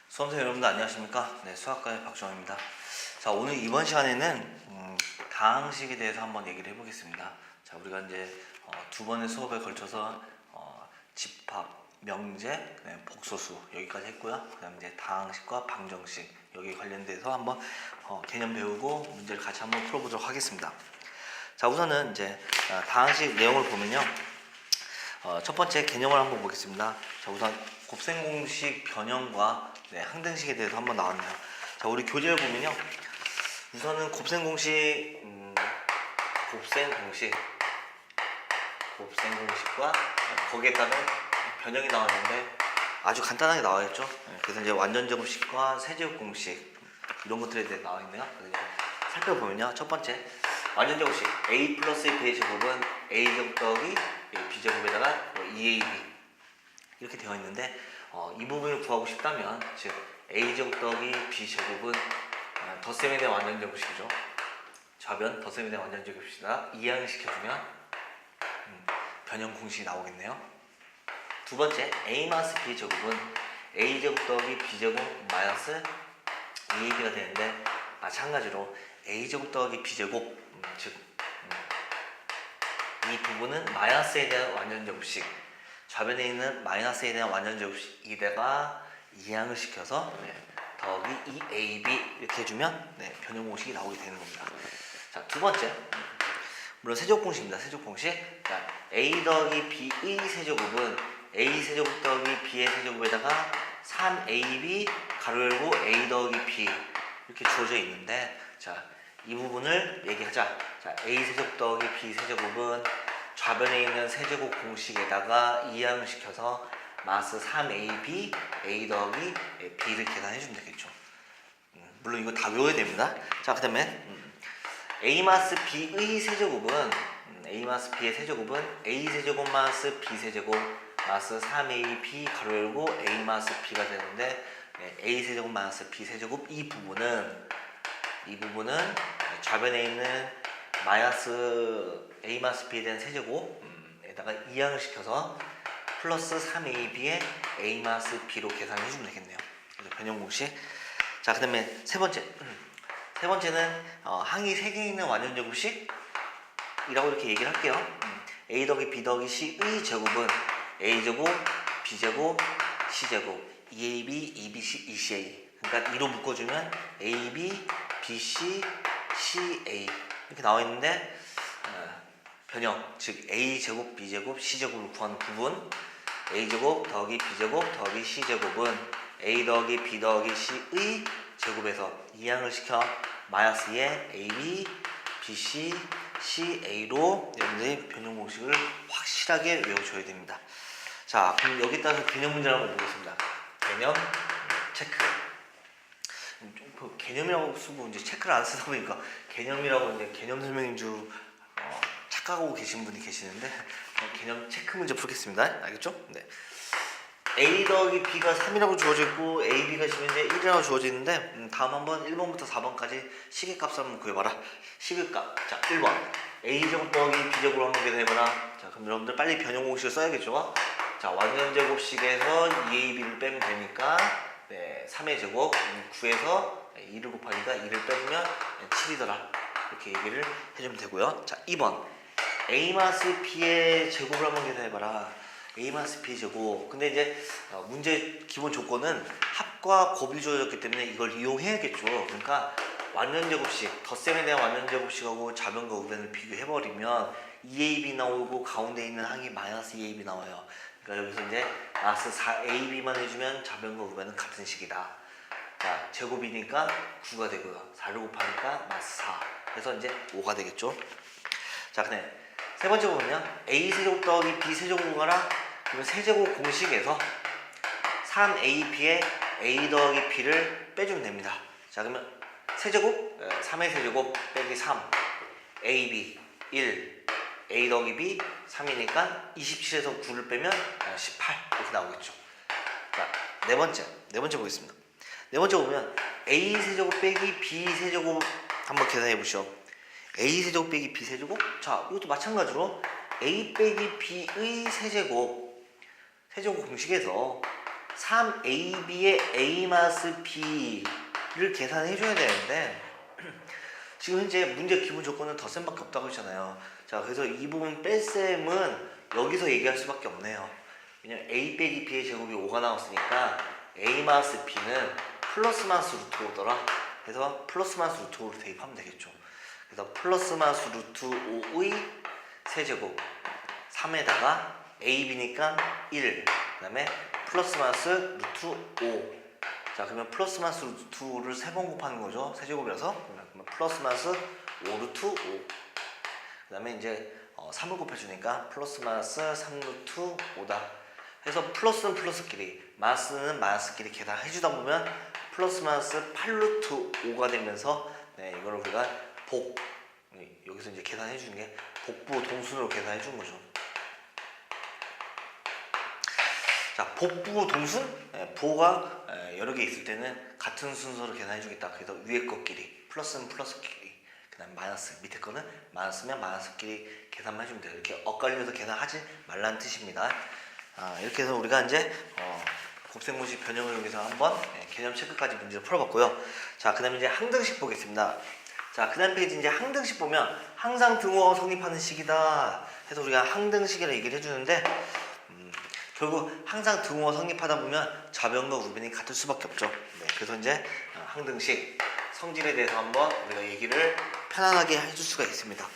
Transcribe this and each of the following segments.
수험생 여러분들 안녕하십니까? 네, 수학과의 박정호입니다. 자, 오늘 이번 시간에는 다항식에 대해서 한번 얘기를 해보겠습니다. 자, 우리가 이제 두 번의 수업에 걸쳐서 집합, 명제, 복소수 여기까지 했고요. 그다음 이제 다항식과 방정식 여기 관련돼서 한번 개념 배우고 문제를 같이 한번 풀어보도록 하겠습니다. 자, 우선은 이제 다항식 내용을 보면요. 첫 번째 개념을 한번 보겠습니다. 자, 우선 곱셈공식 변형과 항등식에 대해서 한번 나왔네요. 자, 우리 교재를 보면요. 우선은 곱셈공식과 거기에 따른 변형이 나왔는데 아주 간단하게 나와있죠. 그래서 이제 완전제곱식과 세제곱공식 이런 것들에 대해 나와 있네요. 그래서 이제 살펴보면요. 첫 번째 완전제곱식 a 플러스 b의 제곱은 a제곱 더하기 b제곱에다가 2ab 이렇게 되어 있는데 이 부분을 구하고 싶다면 즉 a제곱 더하기 b제곱은 덧셈에 대한 완전제곱식이죠. 좌변 덧셈에 대한 완전제곱식이다 이항시켜주면 변형 공식이 나오겠네요. 두 번째 a-b 제곱은 a제곱 더하기 b제곱 마이너스 2ab가 되는데 마찬가지로 a제곱 더하기 b제곱 즉 이 부분은 마이너스에 대한 완전제곱식 좌변에 있는 마이너스에 대한 완전제곱식에다가 이항을 시켜서 더하기 2ab 이렇게 해주면 변형 공식이 나오게 되는 겁니다. 자, 두 번째 물론 세제곱공식입니다. 세제곱공식 자, a 더하기 b의 세제곱은 a 세제곱 더하기 b의 세제곱에다가 3ab 가로 열고 a 더하기 b 이렇게 주어져 있는데 자, 이 부분을 얘기하자. 자, a 세제곱 더하기 b 세제곱은 좌변에 있는 세제곱 공식에다가 이항을 시켜서 마스 3ab a 더하기 b를 계산해 주면 되겠죠. 물론 이거 다 외워야 됩니다. 자, 그 다음에 a 마스 b의 세제곱은 a 마스 b의 세제곱은 a 세제곱 마스 b 세제곱 마스 3ab 가로 열고 a 마스 b가 되는데 a 세제곱 마스 b 세제곱 이 부분은 좌변에 있는 마이너스 a 마스 b에 대한 세제곱에다가 이항을 시켜서 플러스 3ab의 a 마스 b로 계산해 주면 되겠네요. 그래서 변형 공식. 자, 그 다음에 세 번째는 항이 3개 있는 완전제곱식이라고 이렇게 얘기를 할게요. a 더하기 b 더하기 c의 제곱은 a제곱 b제곱 c제곱 2ab 2bc 2ca 그러니까 2로 묶어주면 ab bc ca 이렇게 나와 있는데 변형 즉 a제곱 b제곱 c제곱을 구하는 부분 a제곱 더하기 b제곱 더하기 c제곱은 a 더하기 b 더하기 c의 제곱에서 이항을 시켜 마이너스 2의 ab bc ca로 여러분들이 변형 공식을 확실하게 외워줘야 됩니다. 자, 그럼 여기 따라서 개념 문제를 한번 보겠습니다. 개념 체크. 개념이라고 쓰고 이제 체크를 안 쓰다 보니까 개념이라고 이제 개념 설명인 줄 착각하고 계신 분이 계시는데 개념 체크 문제 풀겠습니다. 알겠죠? 네. a 더하기 b가 3이라고 주어져 있고 ab가 지금 이제 1이라고 주어져 있는데 다음 한번 1번부터 4번까지 시계값을 한번 구해봐라. 시계값. 자, 1번 a제곱 더하기 b제곱을 한번 계산해봐라. 자, 그럼 여러분들 빨리 변형 공식을 써야겠죠? 자, 완전제곱식에서 2ab를 빼면 되니까 3의 제곱 9에서 2를 곱하니까 2를 빼주면 7이더라. 이렇게 얘기를 해주면 되고요. 자, 2번 a-b의 제곱을 한번 계산해봐라. a-b의 제곱. 근데 이제 문제 기본 조건은 합과 곱이 주어졌기 때문에 이걸 이용해야겠죠. 그러니까 완전제곱식, 덧셈에 대한 완전제곱식하고 좌변과 우변을 비교해버리면 2ab 나오고 가운데 있는 항이 마이너스 2ab 나와요. 그러니까 여기서 이제 마이너스 4ab만 해주면 좌변과 우변은 같은 식이다. 자, 제곱이니까 9가 되고요. 4를 곱하니까 마이너스 4. 그래서 이제 5가 되겠죠. 자, 근데 세 번째 보면 a 세제곱 더하기 b 세제곱 구하라. 그러면 세제곱 공식에서 3ab의 a 더하기 b를 빼주면 됩니다. 자, 그러면 세제곱 3의 세제곱 빼기 3 ab 1 a 더하기 b 3이니까 27에서 9를 빼면 18 이렇게 나오겠죠. 자, 네 번째 보겠습니다. 네 번째 보면 a 세제곱 빼기 b 세제곱 한번 계산해 보시죠. a 세제곱 빼기 b 세제곱. 자, 이것도 마찬가지로 a 빼기 b의 세제곱 공식에서 3AB의 A-B를 계산해 줘야 되는데 지금 현재 문제 기본 조건은 덧셈밖에 없다고 했잖아요. 자, 그래서 이 부분 뺄셈은 여기서 얘기할 수밖에 없네요. 왜냐면 A 빼기 B의 제곱이 5가 나왔으니까 A 마이너스 B는 플러스 마이너스 루트 5더라. 그래서 플러스 마이너스 루트 5로 대입하면 되겠죠. 그래서 플러스 마이너스 루트 5의 세제곱 3에다가 AB니까 1, 그 다음에 플러스 마이너스 루트 5. 자, 그러면 플러스 마이너스 루트 5를 3번 곱하는 거죠. 세제곱이라서. 그러면 플러스 마이너스 5 루트 5. 그 다음에 이제 3을 곱해주니까 플러스 마이너스 3 루트 5다. 그래서 플러스는 플러스끼리, 마이너스는 마이너스끼리 계산해주다 보면 플러스 마이너스 8 루트 5가 되면서 네, 이걸 우리가 여기서 이제 계산해주는 게 복부 동순으로 계산해주는 거죠. 자, 복부 동순, 부호가 여러 개 있을 때는 같은 순서로 계산해주겠다. 그래서 위에 것끼리, 플러스는 플러스끼리, 그 다음 마이너스, 밑에 거는 마이너스면 마이너스끼리 계산만 해주면 돼요. 이렇게 엇갈려서 계산하지 말라는 뜻입니다. 이렇게 해서 우리가 이제 곱셈공식 변형을 이용해서 한번 개념 체크까지 문제를 풀어봤고요. 자, 그 다음에 이제 항등식 보겠습니다. 자, 그 다음 페이지 이제 항등식 보면 항상 등호가 성립하는 식이다 해서 우리가 항등식이라 얘기를 해주는데 결국 항상 등호가 성립하다 보면 좌변과 우변이 같을 수밖에 없죠. 네, 그래서 이제 항등식 성질에 대해서 한번 우리가 얘기를 편안하게 해줄 수가 있습니다.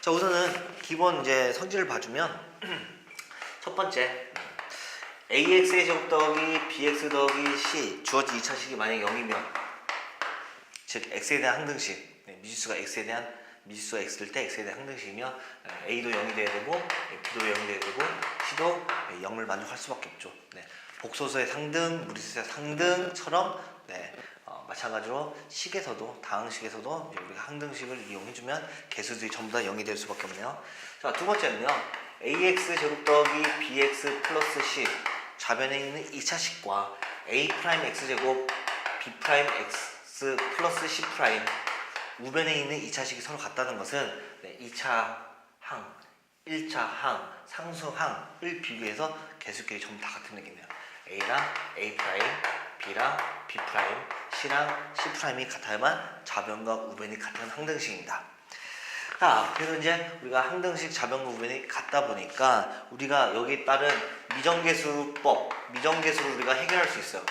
자, 우선은 기본 이제 성질을 봐주면 첫 번째 AX의 제곱 더하기 BX 더하기 C 주어진 2차식이 만약 0이면 즉 X에 대한 항등식, 미지수가 X에 대한 미지수가 X일 때 X에 대한 항등식이면 A도 0이 돼야 되고 B도 0이 돼야 되고 C도 0을 만족할 수밖에 없죠. 네, 복소수의 상등, 무리수의 상등처럼 마찬가지로 식에서도 다항식에서도 우리가 항등식을 이용해주면 개수들이 전부 다 0이 될 수밖에 없네요. 자, 두 번째는요. AX 제곱 더하기 BX 플러스 C 좌변에 있는 2차식과 A'X 제곱 B'X 플러스 C' 우변에 있는 2차식이 서로 같다는 것은 2차 항, 1차 항, 상수항을 비교해서 개수끼리 전부 다 같은 얘기네요. A랑 A', B랑 B', C랑 C'이 같아야만 좌변과 우변이 같은 항등식입니다. 자, 그래서 이제 우리가 항등식 좌변과 우변이 같다 보니까 우리가 여기에 따른 미정계수를 우리가 해결할 수 있어요.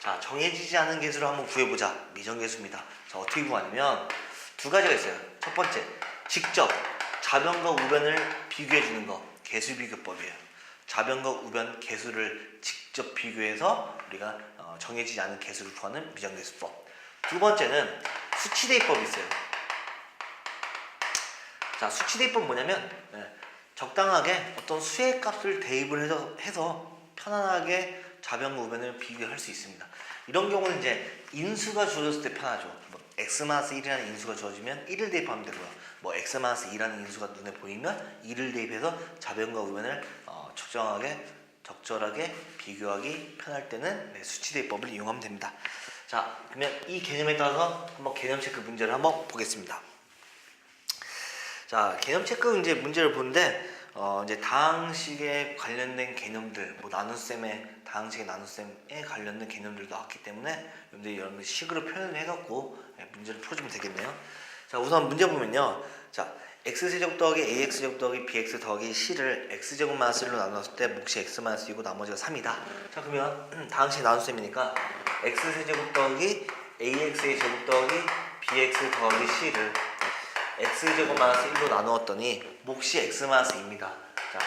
자, 정해지지 않은 개수를 한번 구해보자. 미정계수입니다. 자, 어떻게 구하냐면 두 가지가 있어요. 첫 번째, 직접 좌변과 우변을 비교해주는 거, 개수비교법이에요. 좌변과 우변 개수를 직접 비교해서 우리가 정해지지 않은 개수를 구하는 미정계수법. 두 번째는 수치대입법이 있어요. 자, 수치대입법은 뭐냐면 적당하게 어떤 수의 값을 대입을 해서 편안하게 좌변과 우변을 비교할 수 있습니다. 이런 경우는 이제 인수가 주어졌을 때 편하죠. x-1이라는 인수가 주어지면 1을 대입하면 되고요. x-2라는 인수가 눈에 보이면 2를 대입해서 좌변과 우변을 적절하게 비교하기 편할 때는 수치대입법을 이용하면 됩니다. 자, 그러면 이 개념에 따라서 한번 개념 체크 문제를 한번 보겠습니다. 자, 개념 체크 문제를 보는데 이제 다항식에 관련된 개념들, 다항식의 나눗셈에 관련된 개념들도 나왔기 때문에 여러분들 식으로 표현을 해갖고 문제를 풀어주면 되겠네요. 자, 우선 문제 보면요. 자, x제곱 더하기 ax제곱 더하기 bx 더하기 c를 x제곱 마이너스 1로 나눴을 때 몫이 x 마이너스 2고 나머지가 3이다. 자, 그러면 다항식의 나눗셈이니까 x제곱 더하기 ax의 제곱 더하기 bx 더하기 c를 x제곱 마이너스 1로 나누었더니 몫이 x 마이너스 2입니다. 자,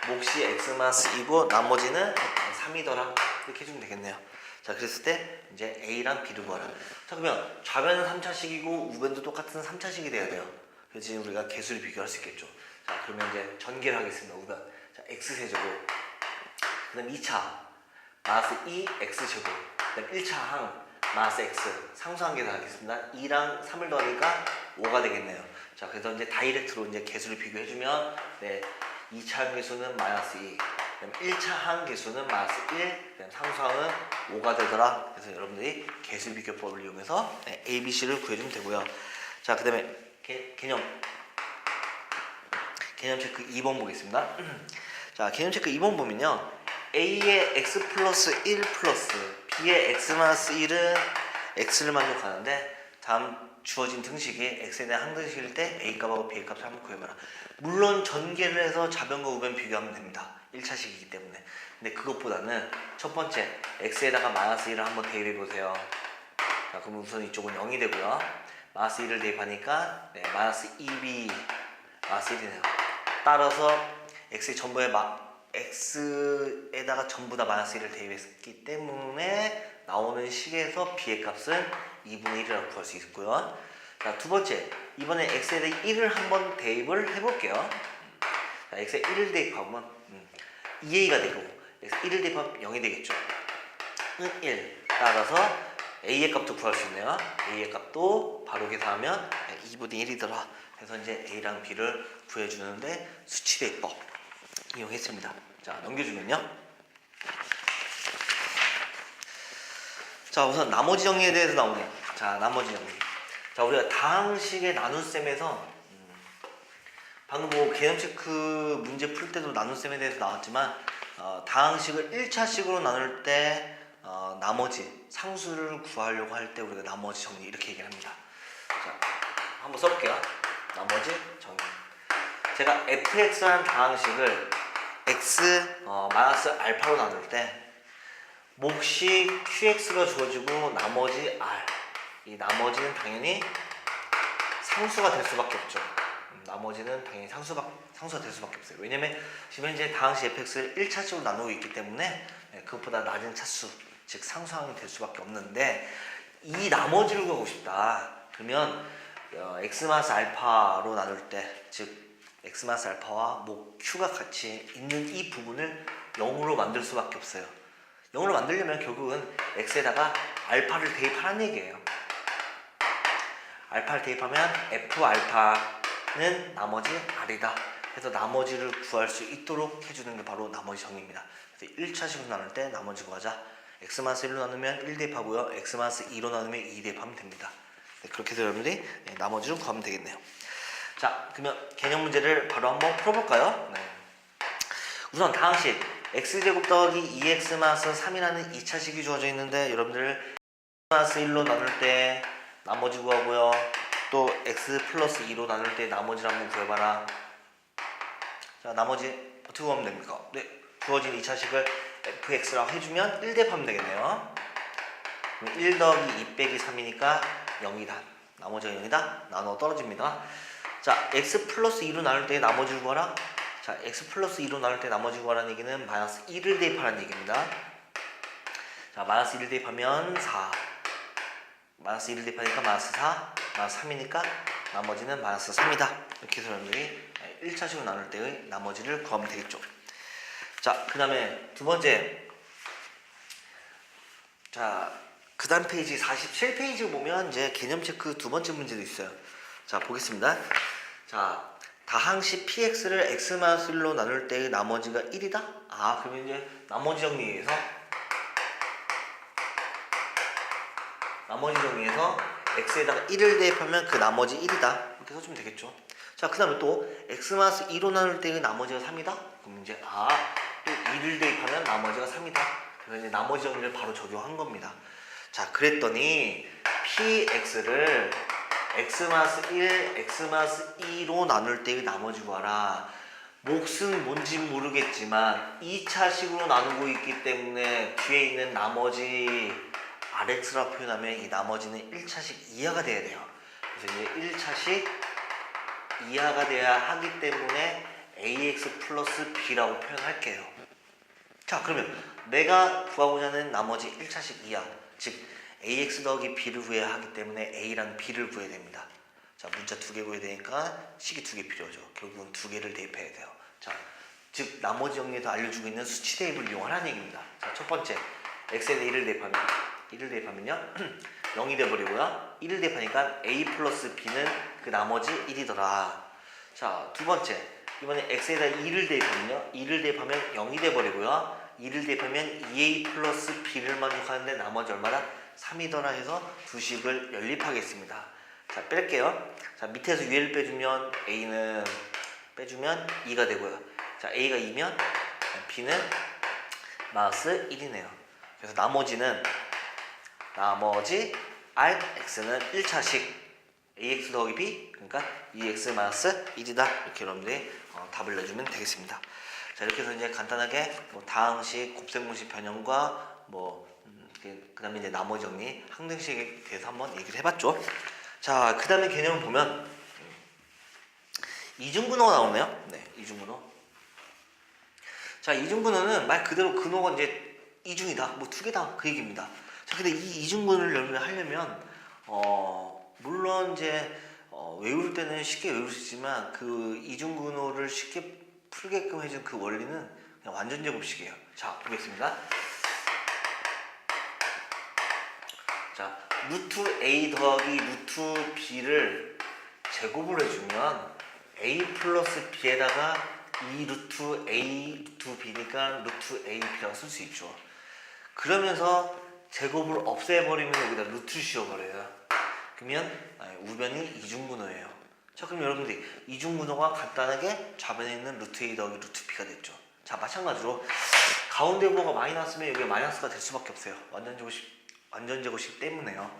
몫이 x 마이너스 2고 나머지는 3이더라. 이렇게 해주면 되겠네요. 자, 그랬을 때 이제 A랑 B를 구하라. 자, 그러면 좌변은 3차식이고 우변도 똑같은 3차식이 돼야 돼요. 그래서 지금 우리가 개수를 비교할 수 있겠죠. 자, 그러면 이제 전개를 하겠습니다. 우변. 자, x세제곱. 그 다음 2차 마이너스 2x제곱. 그 다음 1차 항 마이너스 x. 상수항 계산하겠습니다. 2랑 3을 더하니까 5가 되겠네요. 자, 그래서 이제 다이렉트로 이제 개수를 비교해주면 2차 항 개수는 마이너스 2. 그다음 1차 항 개수는 마이너스 1, 그다음 상수항은 5가 되더라. 그래서 여러분들이 개수 비교법을 이용해서 A, B, C를 구해주면 되고요. 자, 그다음에 개념 체크 2번 보겠습니다. 자, 개념 체크 2번 보면요. A의 x 플러스 1 플러스 B의 x 마이너스 1은 x를 만족하는데 다음 주어진 등식이 x에 대한 항등식일 때 a 값하고 b 값을 한번 구해봐라. 물론 전개를 해서 좌변과 우변 비교하면 됩니다. 1차식이기 때문에. 근데 그것보다는 첫 번째 x에다가 마이너스 1을 한번 대입해보세요. 자, 그럼 우선 이쪽은 0이 되고요. 마이너스 1을 대입하니까 마이너스 2b 마이너스 1이네요. 따라서 x의 전부에 x에다가 전부 다 마이너스 1을 대입했기 때문에 나오는 식에서 b의 값은 2분의 1이라고 구할 수 있고요. 자, 두 번째, 이번에 x에 대해 1을 한번 대입을 해볼게요. 자, x에 1을 대입하면 2a가 되고 x 1을 대입하면 0이 되겠죠. 1. 따라서 a의 값도 구할 수 있네요. a의 값도 바로 계산하면 2분의 1이더라. 그래서 이제 a랑 b를 구해주는데 수치대입법 이용했습니다. 자, 넘겨주면요. 자, 우선 나머지 정리에 대해서 나오네요. 자, 나머지 정리. 자, 우리가 다항식의 나눗셈에서 방금 뭐 개념 체크 문제 풀 때도 나눗셈에 대해서 나왔지만 다항식을 1차식으로 나눌 때 나머지 상수를 구하려고 할 때 우리가 나머지 정리 이렇게 얘기를 합니다. 자, 한번 써볼게요. 나머지 정리. 제가 fx라는 다항식을 x 마이너스 알파로 나눌 때 몫이 qx가 주어지고 나머지 r, 이 나머지는 당연히 상수가 될 수밖에 없죠. 나머지는 당연히 상수가 될 수밖에 없어요. 왜냐면 지금 현재 다항식 fx를 1차식으로 나누고 있기 때문에 그것보다 낮은 차수, 즉 상수항이 될 수밖에 없는데 이 나머지를 구하고 싶다. 그러면 x 마이너스 알파로 나눌 때, 즉 x 마이너스 알파와 몫 q가 같이 있는 이 부분을 0으로 만들 수밖에 없어요. 0으로 만들려면 결국은 x에다가 알파를 대입하라는 얘기예요. 알파를 대입하면 f 알파는 나머지 r이다. 그래서 나머지를 구할 수 있도록 해주는 게 바로 나머지 정리입니다. 그래서 1차식으로 나눌 때 나머지 구하자. x 마이너스 1로 나누면 1 대입하고요. x 마이너스 2로 나누면 2 대입하면 됩니다. 그렇게 해서 여러분들이 나머지를 구하면 되겠네요. 자, 그러면 개념 문제를 바로 한번 풀어볼까요? 우선 다항식 x제곱 더하기 2x 마이너스 3이라는 2차식이 주어져 있는데 여러분들 x 마이너스 1로 나눌 때 나머지 구하고요. 또 x 플러스 2로 나눌 때 나머지를 한번 구해봐라. 자, 나머지 어떻게 구하면 됩니까? 주어진 2차식을 fx라고 해주면 1 대입하면 되겠네요. 그럼 1 더하기 2 빼기 3이니까 0이다. 나머지가 0이다. 나눠 떨어집니다. 자, x 플러스 2로 나눌 때 나머지를 구하라. 자, x 플러스 2로 나눌 때 나머지 구하라는 얘기는 마이너스 1을 대입하라는 얘기입니다. 자, 마이너스 1을 대입하면 4. 마이너스 1을 대입하니까 마이너스 4. 마이너스 3이니까 나머지는 마이너스 3이다. 이렇게 해서 여러분들이 1차식으로 나눌 때의 나머지를 구하면 되겠죠. 자, 그 다음에 두 번째. 자, 그 다음 페이지 47페이지 보면 이제 개념 체크 두 번째 문제도 있어요. 자, 보겠습니다. 자, 다항식 px를 x-1로 나눌 때의 나머지가 1이다? 아, 그러면 이제 나머지 정리에서 x에다가 1을 대입하면 그 나머지 1이다. 이렇게 써주면 되겠죠. 자, 그 다음에 또 x-2로 나눌 때의 나머지가 3이다? 그럼 이제 또 2를 대입하면 나머지가 3이다. 그래서 이제 나머지 정리를 바로 적용한 겁니다. 자, 그랬더니 px를 x-1, x-2로 나눌 때의 나머지 구하라. 몫은 뭔지 모르겠지만 2차식으로 나누고 있기 때문에 뒤에 있는 나머지 rx라고 표현하면 이 나머지는 1차식 이하가 돼야 돼요. 그래서 이제 1차식 이하가 돼야 하기 때문에 ax 플러스 b라고 표현할게요. 자, 그러면 내가 구하고자 하는 나머지 1차식 이하, 즉 ax 더하기 b를 구해야 하기 때문에 a랑 b를 구해야 됩니다. 자, 문자 2개 구해야 되니까 식이 2개 필요하죠. 결국은 2개를 대입해야 돼요. 자, 즉 나머지 정리에서 알려주고 있는 수치 대입을 이용하라는 얘기입니다. 자, 첫 번째 x에 대해 1을 대입하면요 0이 돼버리고요. 1을 대입하니까 a 플러스 b는 그 나머지 1이더라. 자, 두 번째 이번에 x에다 2를 대입하면요 2를 대입하면 0이 돼버리고요. 2를 대입하면 2a 플러스 b를 만족하는데 나머지 얼마다? 3이더라 해서 두 식을 연립하겠습니다. 자, 뺄게요. 자, 밑에서 위를 빼주면 a는 빼주면 2가 되고요. 자, a가 2면 b는 마이너스 1이네요. 그래서 나머지 Rx는 1차식 ax 더하기 b, 그러니까 2x 마이너스 1이다. 이렇게 여러분들이 답을 내주면 되겠습니다. 자, 이렇게 해서 이제 간단하게 뭐 다항식, 곱셈공식 변형과 그 다음에 이제 나머지 정리, 항등식에 대해서 한번 얘기를 해봤죠. 자, 그 다음에 개념을 보면 이중근호가 나오네요. 네, 이중근호. 자, 이중근호는 말 그대로 근호가 이제 이중이다, 뭐 두 개다, 그 얘기입니다. 자, 근데 이 이중근호를 여러분들 하려면 물론 이제 외울 때는 쉽게 외울 수 있지만 그 이중근호를 쉽게 풀게끔 해준 그 원리는 그냥 완전 제곱식이에요. 자, 보겠습니다. 자, 루트 a 더하기 루트 b를 제곱을 해주면 a 플러스 b에다가 2 루트 a 루트 b니까 루트 a b라고 쓸 수 있죠. 그러면서 제곱을 없애버리면 여기다 루트 씌워버려요. 그러면 우변이 이중분호예요. 자, 그럼 여러분들이 이중분호가 간단하게 좌변에 있는 루트 a 더하기 루트 b가 됐죠. 자, 마찬가지로 가운데 부호가 많이 나왔으면 여기가 마이너스가 될 수밖에 없어요. 완전 제곱식 때문에요.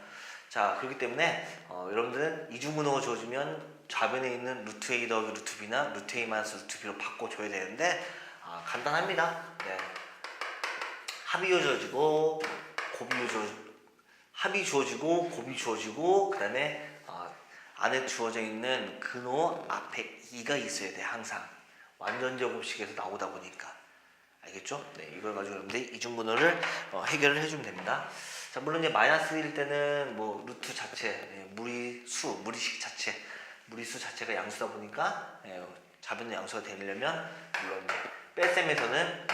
자, 그렇기 때문에 여러분들은 이중분호가 주어지면 좌변에 있는 루트 a 더하기 루트 b나 루트 a 마이너스 루트 b로 바꿔줘야 되는데 간단합니다. 네. 합이 주어지고 곱이 주어지고 그 다음에 안에 주어져 있는 근호 앞에 2가 있어야 돼. 항상 완전 제곱식에서 나오다 보니까. 알겠죠? 네, 이걸 가지고 여러분들이 이중분호를 해결을 해주면 됩니다. 자, 물론 이제 마이너스일 때는 뭐 루트 자체, 무리수 자체가 양수다 보니까 좌변의 양수가 되려면 물론 뺄셈에서는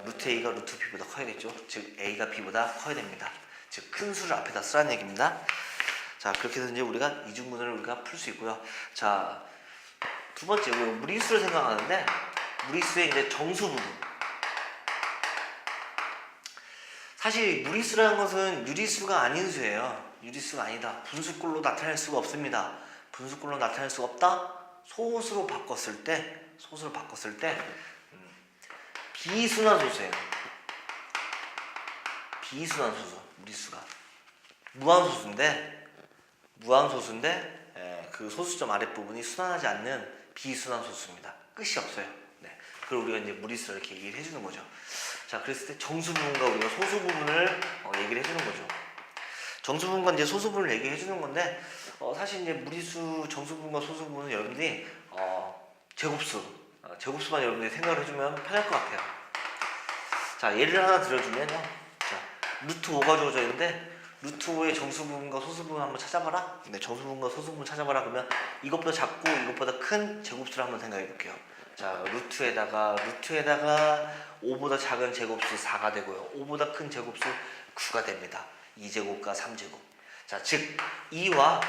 루트 a가 루트 b보다 커야겠죠. 즉 a가 b보다 커야 됩니다. 즉 큰 수를 앞에다 쓰라는 얘기입니다. 자, 그렇게 해서 이제 우리가 이중분호를 우리가 풀 수 있고요. 자, 두 번째 무리수를 생각하는데 무리수의 이제 정수 부분. 사실 무리수라는 것은 유리수가 아닌 수예요. 유리수가 아니다. 분수꼴로 나타낼 수가 없습니다. 분수꼴로 나타낼 수가 없다. 소수로 바꿨을 때 비순환 소수예요. 비순환 소수, 무리수가 무한소수인데 그 소수점 아랫부분이 순환하지 않는 비순환 소수입니다. 끝이 없어요. 네. 그걸 우리가 이제 무리수를 이렇게 얘기를 해주는 거죠. 자, 그랬을 때 정수 부분과 우리가 소수 부분을 얘기를 해주는 거죠. 정수 부분과 이제 소수 부분을 얘기해 주는 건데 사실 이제 무리수 정수 부분과 소수 부분은 여러분들이 제곱수만 여러분들이 생각을 해주면 편할 것 같아요. 자, 예를 하나 들어주면요. 자, 루트 5가 주어져 있는데 루트 5의 정수 부분과 소수 부분 한번 찾아봐라. 네, 정수 부분과 소수 부분 찾아봐라. 그러면 이것보다 작고 이것보다 큰 제곱수를 한번 생각해 볼게요. 자, 루트에다가 5보다 작은 제곱수 4가 되고요. 5보다 큰 제곱수 9가 됩니다. 2제곱과 3제곱. 자, 즉 2와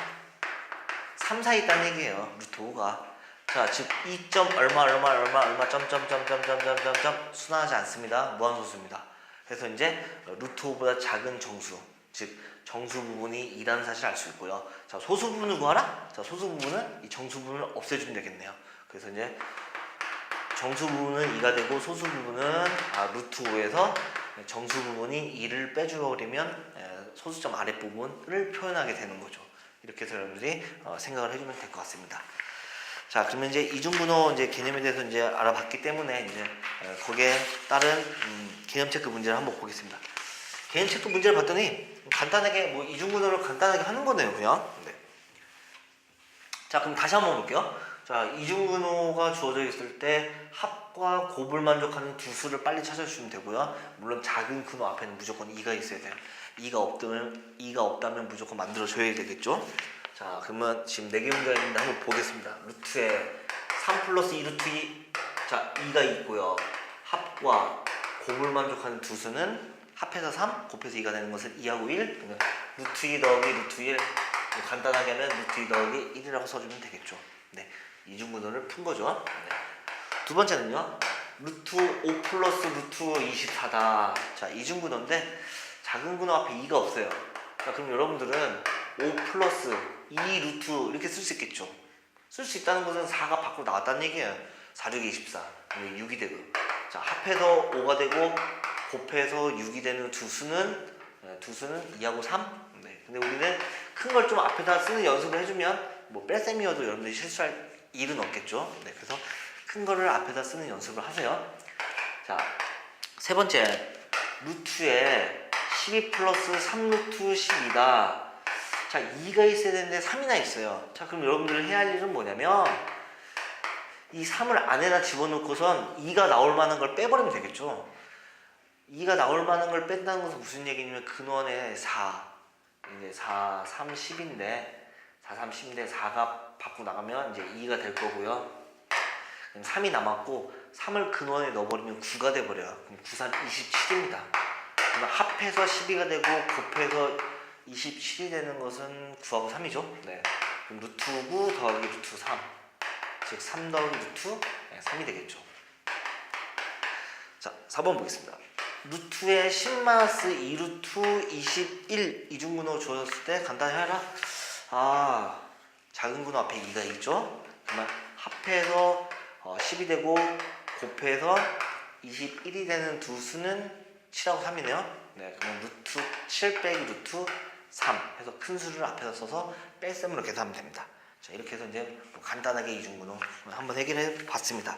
3 사이 있다는 얘기예요. 루트 5가. 자, 즉 2점 얼마 점점점점점점점점 순환하지 않습니다. 무한소수입니다. 그래서 이제 루트 5보다 작은 정수, 즉 정수 부분이 2라는 사실을 알 수 있고요. 자, 소수 부분을 구하라. 자, 소수 부분은 이 정수 부분을 없애주면 되겠네요. 그래서 이제 정수 부분은 2가 되고 소수 부분은 루트 5에서 정수 부분이 2를 빼주버리면 소수점 아랫부분을 표현하게 되는 거죠. 이렇게 해서 여러분들이 생각을 해주면 될 것 같습니다. 자, 그러면 이제 이중분호 이제 개념에 대해서 이제 알아봤기 때문에 이제 거기에 따른 개념 체크 문제를 한번 보겠습니다. 개념 체크 문제를 봤더니 간단하게 뭐 이중분호를 간단하게 하는 거네요, 그냥. 네. 자, 그럼 다시 한번 볼게요. 자, 이중분호가 주어져 있을 때 합과 곱을 만족하는 두 수를 빨리 찾아주시면 되고요. 물론 작은 근호 앞에는 무조건 2가 있어야 돼요. 2가 없다면 무조건 만들어줘야 되겠죠. 자, 그러면 지금 4개 문제가 있는데 한번 보겠습니다. 루트에 3 플러스 2 루트 2. 자, 2가 있고요. 합과 곱을 만족하는 두 수는 합해서 3, 곱해서 2가 되는 것은 2하고 1. 그러면 루트 2 더하기 루트 1. 간단하게 하면 루트 2 더하기 1이라고 써주면 되겠죠. 네, 이중분호를 푼 거죠. 네. 두 번째는요. 루트 5 플러스 루트 24다. 자, 이중분호인데 작은 근호 앞에 2가 없어요. 자, 그럼 여러분들은 5 플러스 2 루트 이렇게 쓸 수 있겠죠. 쓸 수 있다는 것은 4가 밖으로 나왔다는 얘기예요. 4, 6, 24. 그럼 6이 되고. 자, 합해서 5가 되고 곱해서 6이 되는 두 수는 2하고 3. 네. 근데 우리는 큰 걸 좀 앞에다 쓰는 연습을 해주면 뭐 뺄셈이어도 여러분들이 실수할 일은 없겠죠. 네. 그래서 큰 거를 앞에다 쓰는 연습을 하세요. 자, 세 번째 루트에 12 플러스 3 루트 12다. 자, 2가 있어야 되는데 3이나 있어요. 자, 그럼 여러분들 해야 할 일은 뭐냐면 이 3을 안에다 집어넣고선 2가 나올 만한 걸 빼버리면 되겠죠. 2가 나올 만한 걸 뺀다는 것은 무슨 얘기냐면 근원에 4, 이제 4, 3, 10인데 4, 3, 10인데 4가 밖으로 나가면 이제 2가 될 거고요. 그럼 3이 남았고 3을 근원에 넣어버리면 9가 돼버려요. 그럼 9, 3, 27입니다. 그럼 합해서 12가 되고 곱해서 27이 되는 것은 9하고 3이죠. 네. 그럼 루트 9 더하기 루트 3, 즉 3 더하기 루트 3이 되겠죠. 자, 4번 보겠습니다. 루트에 10 마이너스 2 루트 21 이중근호 주어졌을 때 간단히 해라. 아, 작은 근호 앞에 2가 있죠. 그러면 합해서 10이 되고 곱해서 21이 되는 두 수는 7하고 3이네요. 네, 그러면 루트 7 빼기 루트 3 해서 큰 수를 앞에다 써서 뺄셈으로 계산하면 됩니다. 자, 이렇게 해서 이제 뭐 간단하게 이중근호 한번 해결해 봤습니다.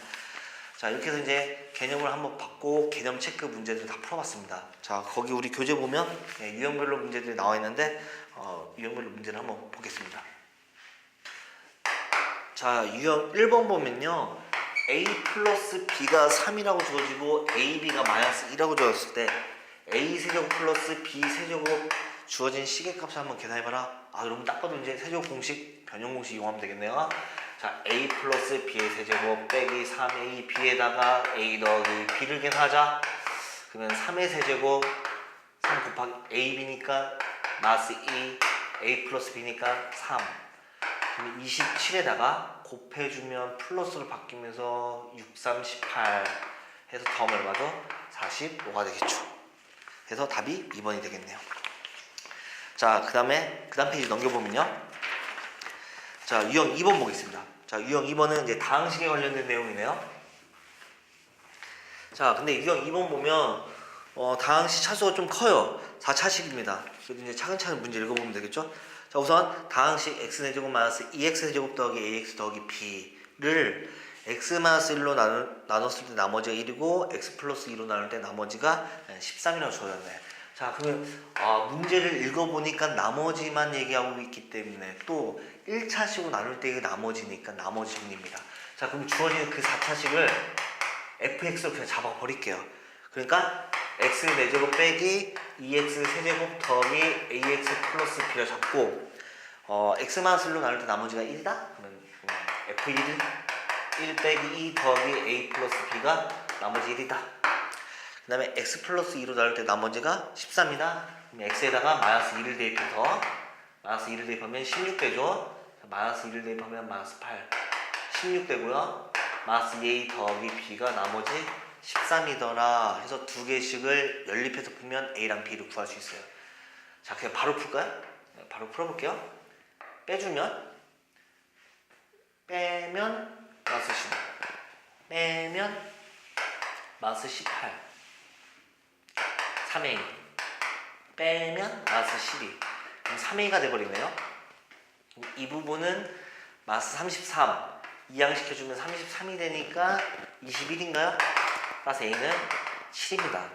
자, 이렇게 해서 이제 개념을 한번 받고 개념 체크 문제들 다 풀어봤습니다. 자, 거기 우리 교재 보면 유형별로 문제들이 나와 있는데 유형별로 문제를 한번 보겠습니다. 자, 유형 1번 보면요, a 플러스 b가 3이라고 주어지고 ab가 마이너스 2라고 주어졌을 때 a 세제곱 플러스 b 세제곱 주어진 시계값을 한번 계산해봐라. 아, 여러분 딱 봐도 이제 세제곱 공식, 변형 공식 이용하면 되겠네요. 자, a 플러스 b의 세제곱 빼기 3a b에다가 a 더하기 b를 계산하자. 그러면 3의 세제곱 3 곱하기 ab니까 마이너스 2, a 플러스 b니까 3. 그럼 27에다가 곱해주면 플러스로 바뀌면서 6, 3, 18 해서 더하면 얼마죠? 45가 되겠죠. 그래서 답이 2번이 되겠네요. 자, 그 다음 페이지 넘겨보면요. 자, 유형 2번 보겠습니다. 자, 유형 2번은 이제 다항식에 관련된 내용이네요. 자, 근데 유형 2번 보면 다항식 차수가 좀 커요. 4차식입니다. 그래서 이제 차근차근 문제 읽어보면 되겠죠. 자, 우선 다항식 x제곱 마이너스 2x제곱 더하기 ax 더하기 b를 x 마이너스 1로 나눴을 때 나머지가 1이고 x 플러스 2로 나눌 때 나머지가 13이라고 주어졌네. 자, 그러면 문제를 읽어보니까 나머지만 얘기하고 있기 때문에 또 1차식으로 나눌 때 나머지니까 나머지 정리입니다. 자, 그럼 주어진 그 4차식을 fx로 그냥 잡아버릴게요. 그러니까 x 4제곱 빼기 2x 세제곱 더하기 ax 플러스 b를 잡고 x 마이너스 1로 나눌 때 나머지가 1이다? 그러면 f1 1 빼기 2 더하기 a 플러스 b가 나머지 1이다. 그 다음에 x 플러스 2로 나눌 때 나머지가 13이다. 그럼 x에다가 마이너스 2를 대입해서 마이너스 2를 대입하면 16 되죠. 마이너스 2를 대입하면 마이너스 8, 16 되고요. 마이너스 a 더하기 b가 나머지 13이더라 해서 두 개씩을 연립해서 풀면 a랑 b를 구할 수 있어요. 자, 그냥 바로 풀까요? 네, 바로 풀어볼게요. 빼면 마이너스 15, 빼면 마이너스 18, 3a 빼면 마이너스 12. 그럼 3a가 돼버리네요. 이 부분은 마이너스 33 이항시켜주면 33이 되니까 21인가요? 따라서 a는 7입니다.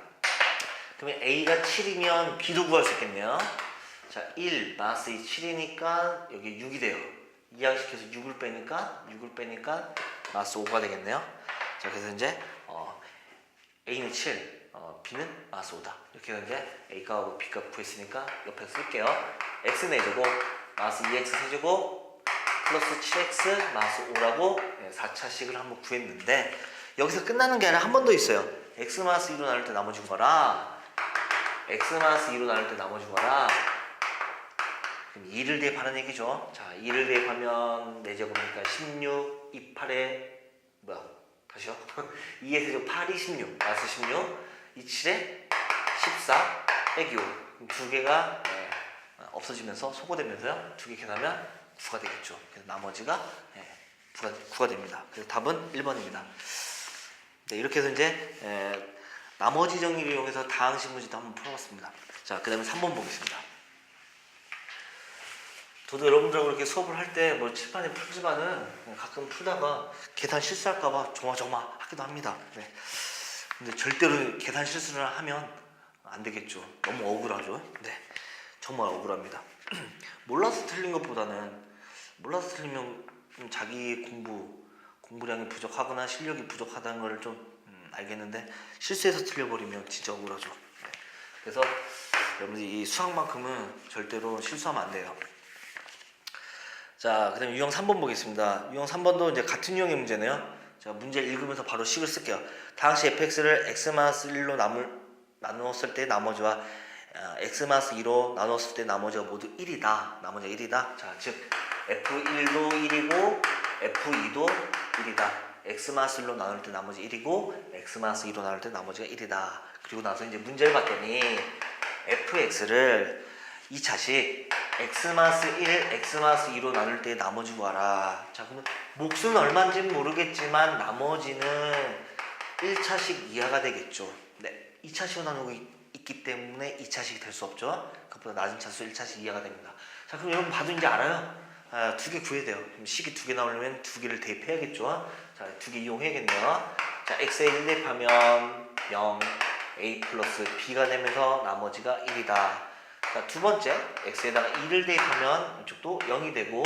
그러면 a가 7이면 b도 구할 수 있겠네요. 자, 1 마이너스 2 7이니까 여기 6이 돼요. 이항시켜서 6을 빼니까 마이너스 5가 되겠네요. 자, 그래서 이제 a는 7, b는 마이너스 5다. 이렇게 해서 이제 a값하고 b값 구했으니까 옆에 쓸게요. x 4제곱 마이너스 2x 세제곱 플러스 7x 마이너스 5라고 4차식을 한번 구했는데 여기서 끝나는 게 아니라 한 번 더 있어요. x 마이너스 2로 나눌 때 나머지 구하라. x 마이너스 2로 나눌 때 나머지 구하라. 그럼 2를 대입하는 얘기죠. 자, 2를 대입하면 4제곱이니까 16, 2, 8에 다시요? 2의 세제곱 8이 16, 마이너스 16, 2, 7에 14, 빼기 5. 두 개가 없어지면서 소거되면서요. 두 개 계산하면 9가 되겠죠. 그래서 나머지가 9가 됩니다. 그래서 답은 1번입니다. 네, 이렇게 해서 이제 나머지 정리를 이용해서 다항식 문제도 한번 풀어봤습니다. 자, 그 다음에 3번 보겠습니다. 저도 여러분들하고 이렇게 수업을 할 때 뭐 칠판에 풀지만은 가끔 풀다가 계산 실수할까봐 조마조마하기도 합니다. 네. 근데 절대로 계산 실수를 하면 안 되겠죠. 너무 억울하죠. 네. 정말 억울합니다. 몰라서 틀린 것보다는 몰라서 틀리면 자기 공부량이 부족하거나 실력이 부족하다는 걸 좀 알겠는데 실수해서 틀려버리면 진짜 억울하죠. 네. 그래서 여러분들 이 수학만큼은 절대로 실수하면 안 돼요. 자, 그 다음에 유형 3번 보겠습니다. 유형 3번도 이제 같은 유형의 문제네요. 자, 문제 읽으면서 바로 식을 쓸게요. 다항식 fx를 x-1로 나누었을 때 나머지와 x-2로 나누었을 때 나머지가 모두 1이다. 나머지가 1이다. 자, 즉 f1도 1이고 f2도 1이다. x-1로 나눌 때 나머지 1이고 x-2로 나눌 때 나머지가 1이다. 그리고 나서 이제 문제를 봤더니 fx를 2차식 x-1, x-2로 나눌 때 나머지 구하라. 자, 그러면 몫은 얼마인지는 모르겠지만 나머지는 1차식 이하가 되겠죠. 네, 2차식으로 나누고 있기 때문에 2차식이 될 수 없죠. 그것보다 낮은 차수 1차식 이하가 됩니다. 자, 그럼 여러분 봐도 이제 알아요. 두 개 구해야 돼요. 그럼 식이 두 개 나오려면 두 개를 대입해야겠죠. 자, 두 개 이용해야겠네요. 자, x에 1 대입하면 0, a 플러스 b가 되면서 나머지가 1이다. 자, 두 번째, x에다가 2를 대입하면 이쪽도 0이 되고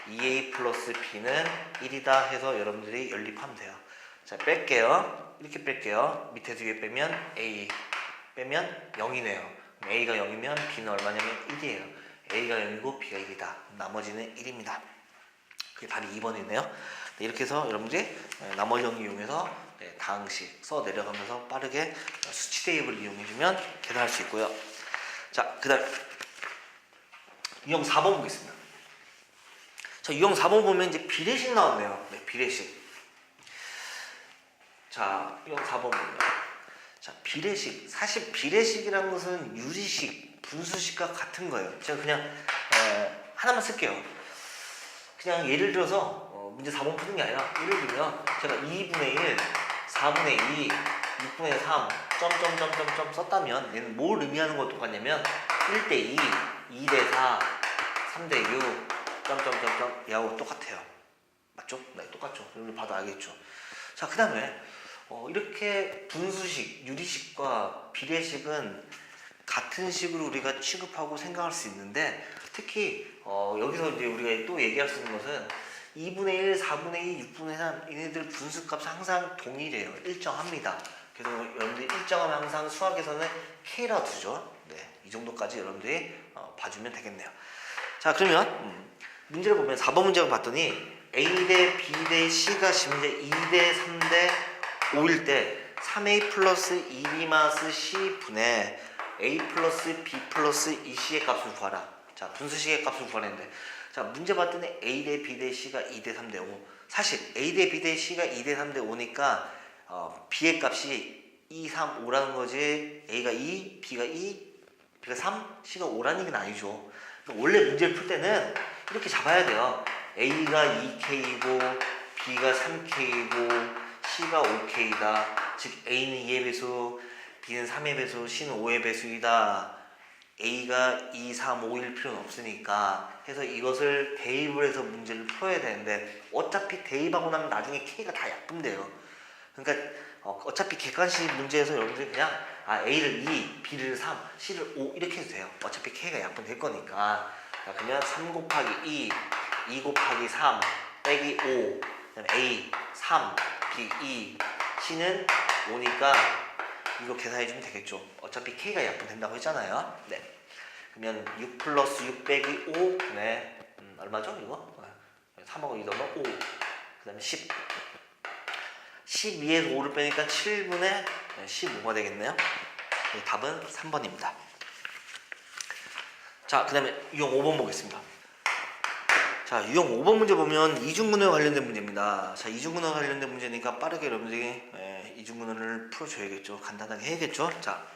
2a 플러스 b는 1이다 해서 여러분들이 연립하면 돼요. 자, 뺄게요. 이렇게 뺄게요. 밑에 두 개 빼면 a 빼면 0이네요. a가 0이면 b는 얼마냐면 1이에요. a가 0이고 b가 1이다. 나머지는 1입니다. 그게 답이 2번이네요. 네, 이렇게 해서 여러분들이 나머지 정리 이용해서 다항식 써 내려가면서 빠르게 수치 대입을 이용해주면 계산할 수 있고요. 자, 그 다음 유형 4번 보겠습니다. 자, 유형 4번 보면 이제 비례식 나왔네요. 네, 비례식. 자, 유형 4번 보면 자, 비례식. 사실 비례식이라는 것은 유리식, 분수식과 같은 거예요. 제가 그냥 하나만 쓸게요. 그냥 예를 들어서 문제 4번 푸는 게 아니라 예를 들면 제가 2분의 1, 4분의 2, 6분의 3 점점점점점 썼다면 얘는 뭘 의미하는 거 똑같냐면 1대 2, 2대 4, 3대 6 점점점점 얘하고 똑같아요. 맞죠? 네, 똑같죠. 여러분 봐도 알겠죠. 자, 그 다음에 이렇게 분수식, 유리식과 비례식은 같은 식으로 우리가 취급하고 생각할 수 있는데 특히 여기서 이제 우리가 또 얘기할 수 있는 것은 2분의 1, 4분의 2, 6분의 3 얘네들 분수값은 항상 동일해요. 일정합니다. 그래서 여러분들이 일정하면 항상 수학에서는 K라 두죠. 네, 이 정도까지 여러분들이 봐주면 되겠네요. 자, 그러면 문제를 보면 4번 문제를 봤더니 A 대 B 대 C가 지금 이제 2대 3대 5일 때 3A 플러스 2B 마스 C 분의 A 플러스 B 플러스 2C의 값을 구하라. 자, 분수식의 값을 구하는데 자, 문제 봤더니 A 대 B 대 C가 2대 3대 5. 사실 A 대 B 대 C가 2대 3대 5니까 B의 값이 2, 3, 5라는 거지. A가 2, B가 2, B가 3, C가 5라는 얘기는 아니죠. 그러니까 원래 문제를 풀 때는 이렇게 잡아야 돼요. A가 2K이고 B가 3K이고 C가 5K이다. 즉 A는 2의 배수, B는 3의 배수, C는 5의 배수이다. A가 2, 3, 5일 필요는 없으니까 해서 이것을 대입을 해서 문제를 풀어야 되는데 어차피 대입하고 나면 나중에 K가 다 약분돼요. 그러니까 어차피 객관식 문제에서 여러분들이 그냥 A를 2, B를 3, C를 5 이렇게 해도 돼요. 어차피 K가 약분될 거니까. 자, 그러면 3 곱하기 2, 2 곱하기 3 빼기 5 그다음에 A 3, B 2, C는 5니까 이거 계산해주면 되겠죠. 어차피 K가 약분된다고 했잖아요. 네. 그러면 6 플러스 6 빼기 5 네. 얼마죠 이거? 3하고 2 더하면 5 그 다음에 10 12에서 5를 빼니까 7분의 15가 되겠네요. 네, 답은 3번입니다. 자, 그 다음에 유형 5번 보겠습니다. 자, 유형 5번 문제 보면 이중근호에 관련된 문제입니다. 자, 이중근호에 관련된 문제니까 빠르게 여러분들이 이중근호를 풀어줘야겠죠. 간단하게 해야겠죠. 자,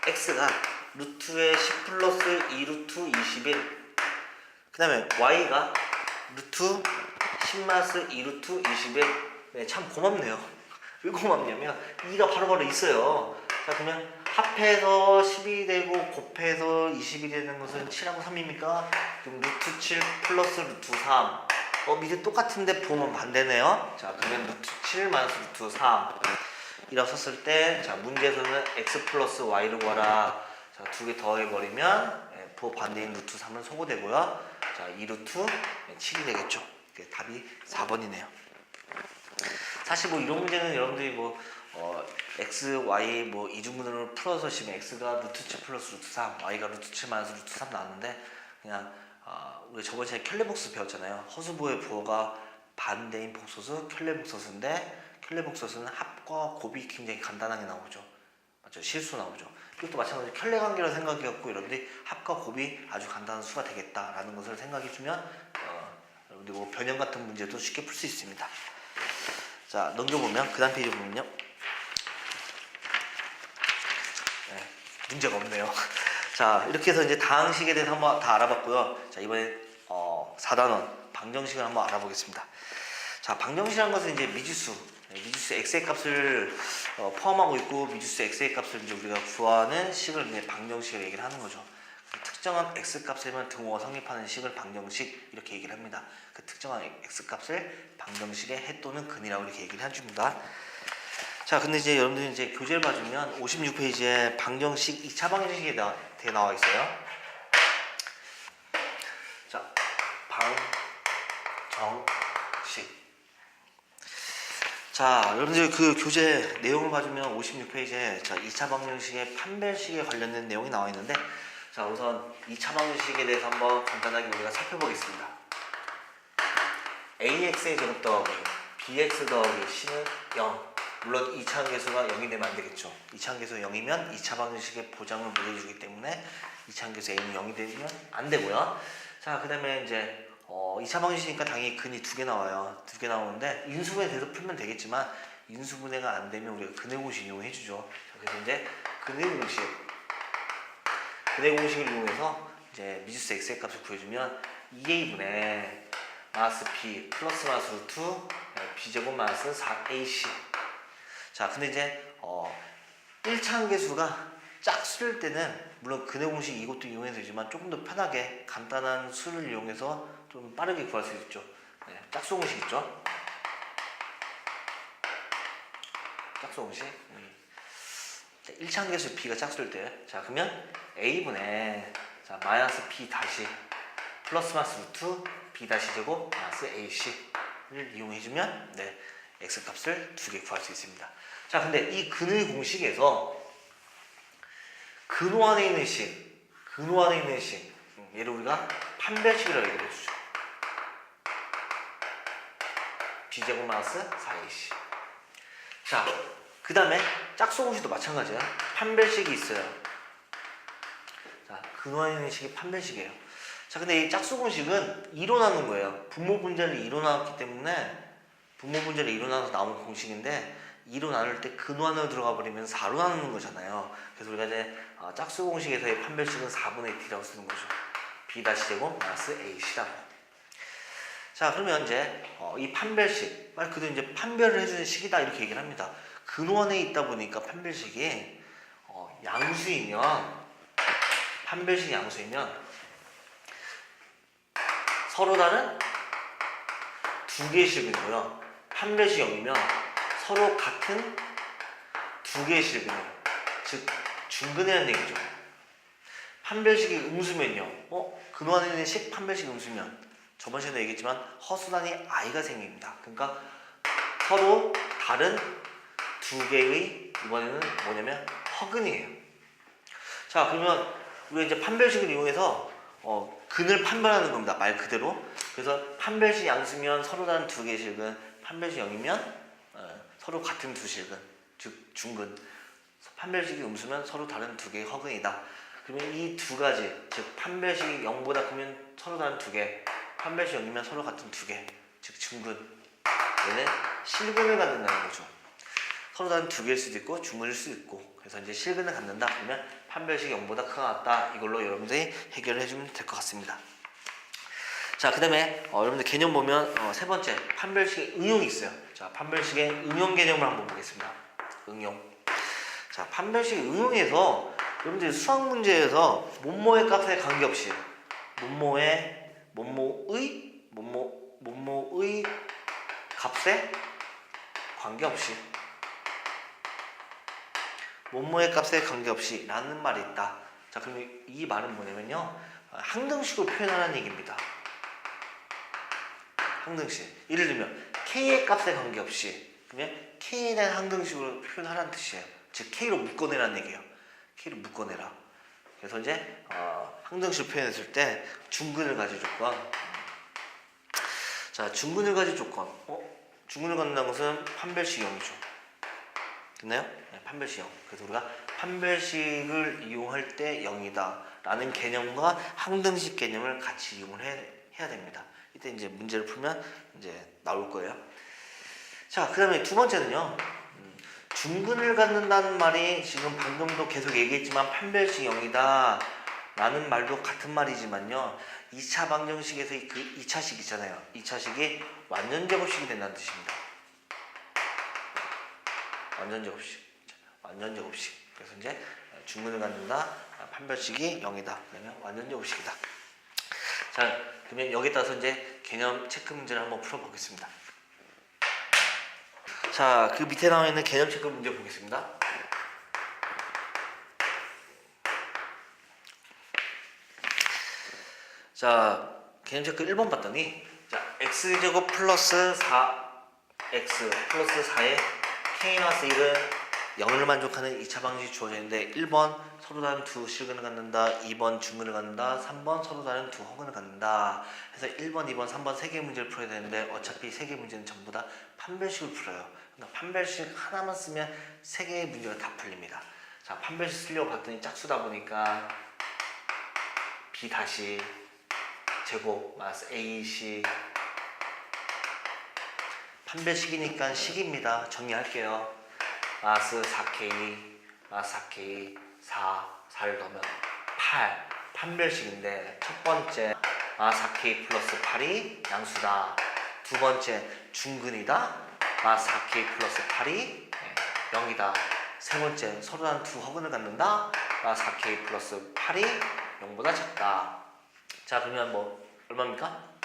x가 루트의 10 플러스 2 루트 21. 그 다음에 y가 루트 10 마스 2 루트 21. 네, 참 고맙네요. 왜 고맙냐면 2가 바로바로 있어요. 자, 그러면 합해서 10이 되고 곱해서 20이 되는 것은 7하고 3입니까? 그럼 루트 7 플러스 루트 3. 밑에 똑같은데 보면 반대네요. 자, 그러면 루트 7 마이너스 루트 3. 이라고 썼을 때, 자, 문제에서는 x 플러스 y를 구하라. 자, 두 개 더해버리면, 반대인 루트 3은 소거되고요. 자, 2루트 7이 되겠죠. 답이 4번이네요. 사실 뭐 이런 문제는 여러분들이 x, y 이중분으로 풀어서 지금 x가 루트 7 플러스 루트 3, y가 루트 7 마이너스 루트 3 나왔는데, 그냥 우리 저번 시간에 켈레복수 배웠잖아요. 허수부의 부호가 반대인 복소수, 켈레복소수인데 켈레복소수는 합과 곱이 굉장히 간단하게 나오죠. 맞죠? 실수 나오죠. 이것도 마찬가지로 켈레관계로 생각해갖고 여러분들이 합과 곱이 아주 간단한 수가 되겠다라는 것을 생각해주면 여러분들이 변형 같은 문제도 쉽게 풀 수 있습니다. 자, 넘겨보면 그 다음 페이지 보면요. 문제가 없네요. 자, 이렇게 해서 이제 다항식에 대해서 한번 다 알아봤고요. 자, 이번에 4단원 방정식을 한번 알아보겠습니다. 자, 방정식이라는 것은 이제 미지수 x의 값을 포함하고 있고, 미지수 x의 값을 이제 우리가 구하는 식을 이제 방정식을 얘기를 하는 거죠. 특정한 x 값에만 등호가 성립하는 식을 방정식 이렇게 얘기를 합니다. 그 특정한 x 값을 방정식의 해 또는 근이라고 이렇게 얘기를 해줍니다. 자, 근데 이제 여러분들이 이제 교재를 봐주면 56페이지에 방정식 2차 방정식이 나와 있어요. 자, 방정식. 자, 여러분들 그 교재 내용을 봐주면 56페이지에 자, 2차 방정식의 판별식에 관련된 내용이 나와 있는데, 자, 우선 2차 방정식에 대해서 한번 간단하게 우리가 살펴보겠습니다. ax의 제곱 더하기 bx 더하기 c는 0. 물론 2차 함계수가 0이 되면 안 되겠죠. 2차 함계수가 0이면 2차 방정식의 보장을 못 해주기 때문에 2차 함계수 a는 0이 되면 안 되고요. 자, 그 다음에 이제 2차 방정식이니까 당연히 근이 2개 나와요. 2개 나오는데 인수분해 돼서 풀면 되겠지만, 인수분해가 안 되면 우리가 근의 공식 이용해 주죠. 그래서 이제 근의 공식을 이용해서 이제 미지수 x의 값을 구해주면 2a분의 마이너스 b 플러스 마이너스 루트 b제곱 마이너스 4ac. 자, 근데 이제 1차 함계수가 짝수일 때는 물론 근의 공식 이것도 이용해도 되지만 조금 더 편하게 간단한 수를 이용해서 좀 빠르게 구할 수 있죠. 네, 짝수 공식 있죠. 짝수 공식. 1차 함계수 b가 짝수일 때, 자, 그러면 a분의 자, 마이너스 b 다시 플러스 마이너스 루트 b 다시 제곱 마이너스 ac를 이용해주면 네, x 값을 2개 구할 수 있습니다. 자, 근데 이 근의 공식에서 근호 안에 있는 식, 얘를 우리가 판별식이라고 얘기를 해주죠. b제곱 마이너스 4ac. 자, 그 다음에 짝수 공식도 마찬가지야. 판별식이 있어요. 자, 근호 안에 있는 식이 판별식이에요. 자, 근데 이 짝수 공식은 2로 나눈 거예요. 분모 분자를 2로 나눴기 때문에 분모 분자를 2로 나눠서 나온 공식인데, 2로 나눌 때 근호 안으로 들어가 버리면 4로 나누는 거잖아요. 그래서 우리가 이제 짝수 공식에서의 판별식은 4분의 t라고 쓰는 거죠. b 다시 제곱 마이너스 ac라고. 자, 그러면 이제 이 판별식 말 그대로 이제 판별을 해주는 식이다 이렇게 얘기를 합니다. 근호 안에 있다 보니까 판별식이 판별식이 양수이면 서로 다른 두 개의 실근이고요. 판별식 0이면 서로 같은 두 개의 실근이에요. 즉 중근이라는 얘기죠. 판별식이 음수면요. 근호 안에 있는 식 판별식 음수면 저번 시간에 얘기했지만 허수단위 i가 생깁니다. 그러니까 서로 다른 두 개의 이번에는 뭐냐면 허근이에요. 자, 그러면 우리가 이제 판별식을 이용해서 근을 판별하는 겁니다. 말 그대로. 그래서 판별식 양수면 서로 다른 두 개의 실근, 판별식 0이면 서로 같은 두 실근, 즉 중근. 판별식이 음수면 서로 다른 두 개의 허근이다. 그러면 이 두 가지, 즉 판별식이 0보다 크면 서로 다른 두 개, 판별식 0이면 서로 같은 두 개, 즉 중근. 얘는 실근을 갖는다는 거죠. 서로 다른 두 개일 수도 있고 중근일 수도 있고. 그래서 이제 실근을 갖는다. 그러면 판별식이 0보다 크거나 같다. 이걸로 여러분들이 해결을 해주면 될 것 같습니다. 자, 그 다음에 여러분들 개념 보면 세 번째 판별식의 응용이 있어요. 자, 판별식의 응용 개념을 한번 보겠습니다. 응용. 자, 판별식 응용해서 여러분들 수학 문제에서 뭐뭐의 값에 관계없이 뭐뭐의 값에 관계없이 뭐뭐의 값에 관계없이 라는 말이 있다. 자, 그럼 이 말은 뭐냐면요, 항등식으로 표현하는 얘기입니다. 항등식. 예를 들면 k의 값에 관계없이, 그러면 k에 대한 항등식으로 표현하라는 뜻이에요. 즉 k로 묶어내라는 얘기예요. k로 묶어내라. 그래서 이제 항등식을 표현했을 때 중근을 가질 조건. 자, 중근을 가질 조건. 중근을 갖는다는 것은 판별식 0이죠. 됐나요? 네, 판별식 0. 그래서 우리가 판별식을 이용할 때 0이다 라는 개념과 항등식 개념을 같이 이용을 해야 됩니다. 이때 이제 문제를 풀면 이제 나올 거예요. 자, 그 다음에 두 번째는요, 중근을 갖는다는 말이 지금 방금도 계속 얘기했지만 판별식 0이다 라는 말도 같은 말이지만요, 2차 방정식에서 그 2차식 있잖아요. 2차식이 완전제곱식이 된다는 뜻입니다. 완전제곱식. 그래서 이제 중근을 갖는다, 판별식이 0이다. 그러면 완전제곱식이다. 자, 그러면 여기에 따라서 이제 개념 체크 문제를 한번 풀어보겠습니다. 자, 그 밑에 나와 있는 개념 체크 문제 보겠습니다. 자, 개념 체크 1번 봤더니, 자, x제곱 플러스 4x 플러스 4의 k-1은 0을 만족하는 2차 방식이 주어져 있는데, 1번 서로 다른 두 실근을 갖는다, 2번 중근을 갖는다, 3번 서로 다른 두 허근을 갖는다. 해서 1번, 2번, 3번 3개 문제를 풀어야 되는데, 어차피 3개 문제는 전부 다 판별식을 풀어요. 그러니까 판별식 하나만 쓰면 3개의 문제가 다 풀립니다. 자, 판별식 쓰려고 봤더니 짝수다 보니까 b 다시 제곱 마이너스 ac, 판별식이니까 식입니다. 정리할게요. 마이너스 4k, 마이너스 4k, 4를 넣으면 8. 판별식인데 첫 번째 마이너스 4k 플러스 8이 양수다. 두 번째 중근이다. 마이너스 4k 플러스 8이 0이다. 세 번째 서로 다른 두 허근을 갖는다. 마이너스 4k 플러스 8이 0보다 작다. 자, 그러면 뭐 얼마입니까?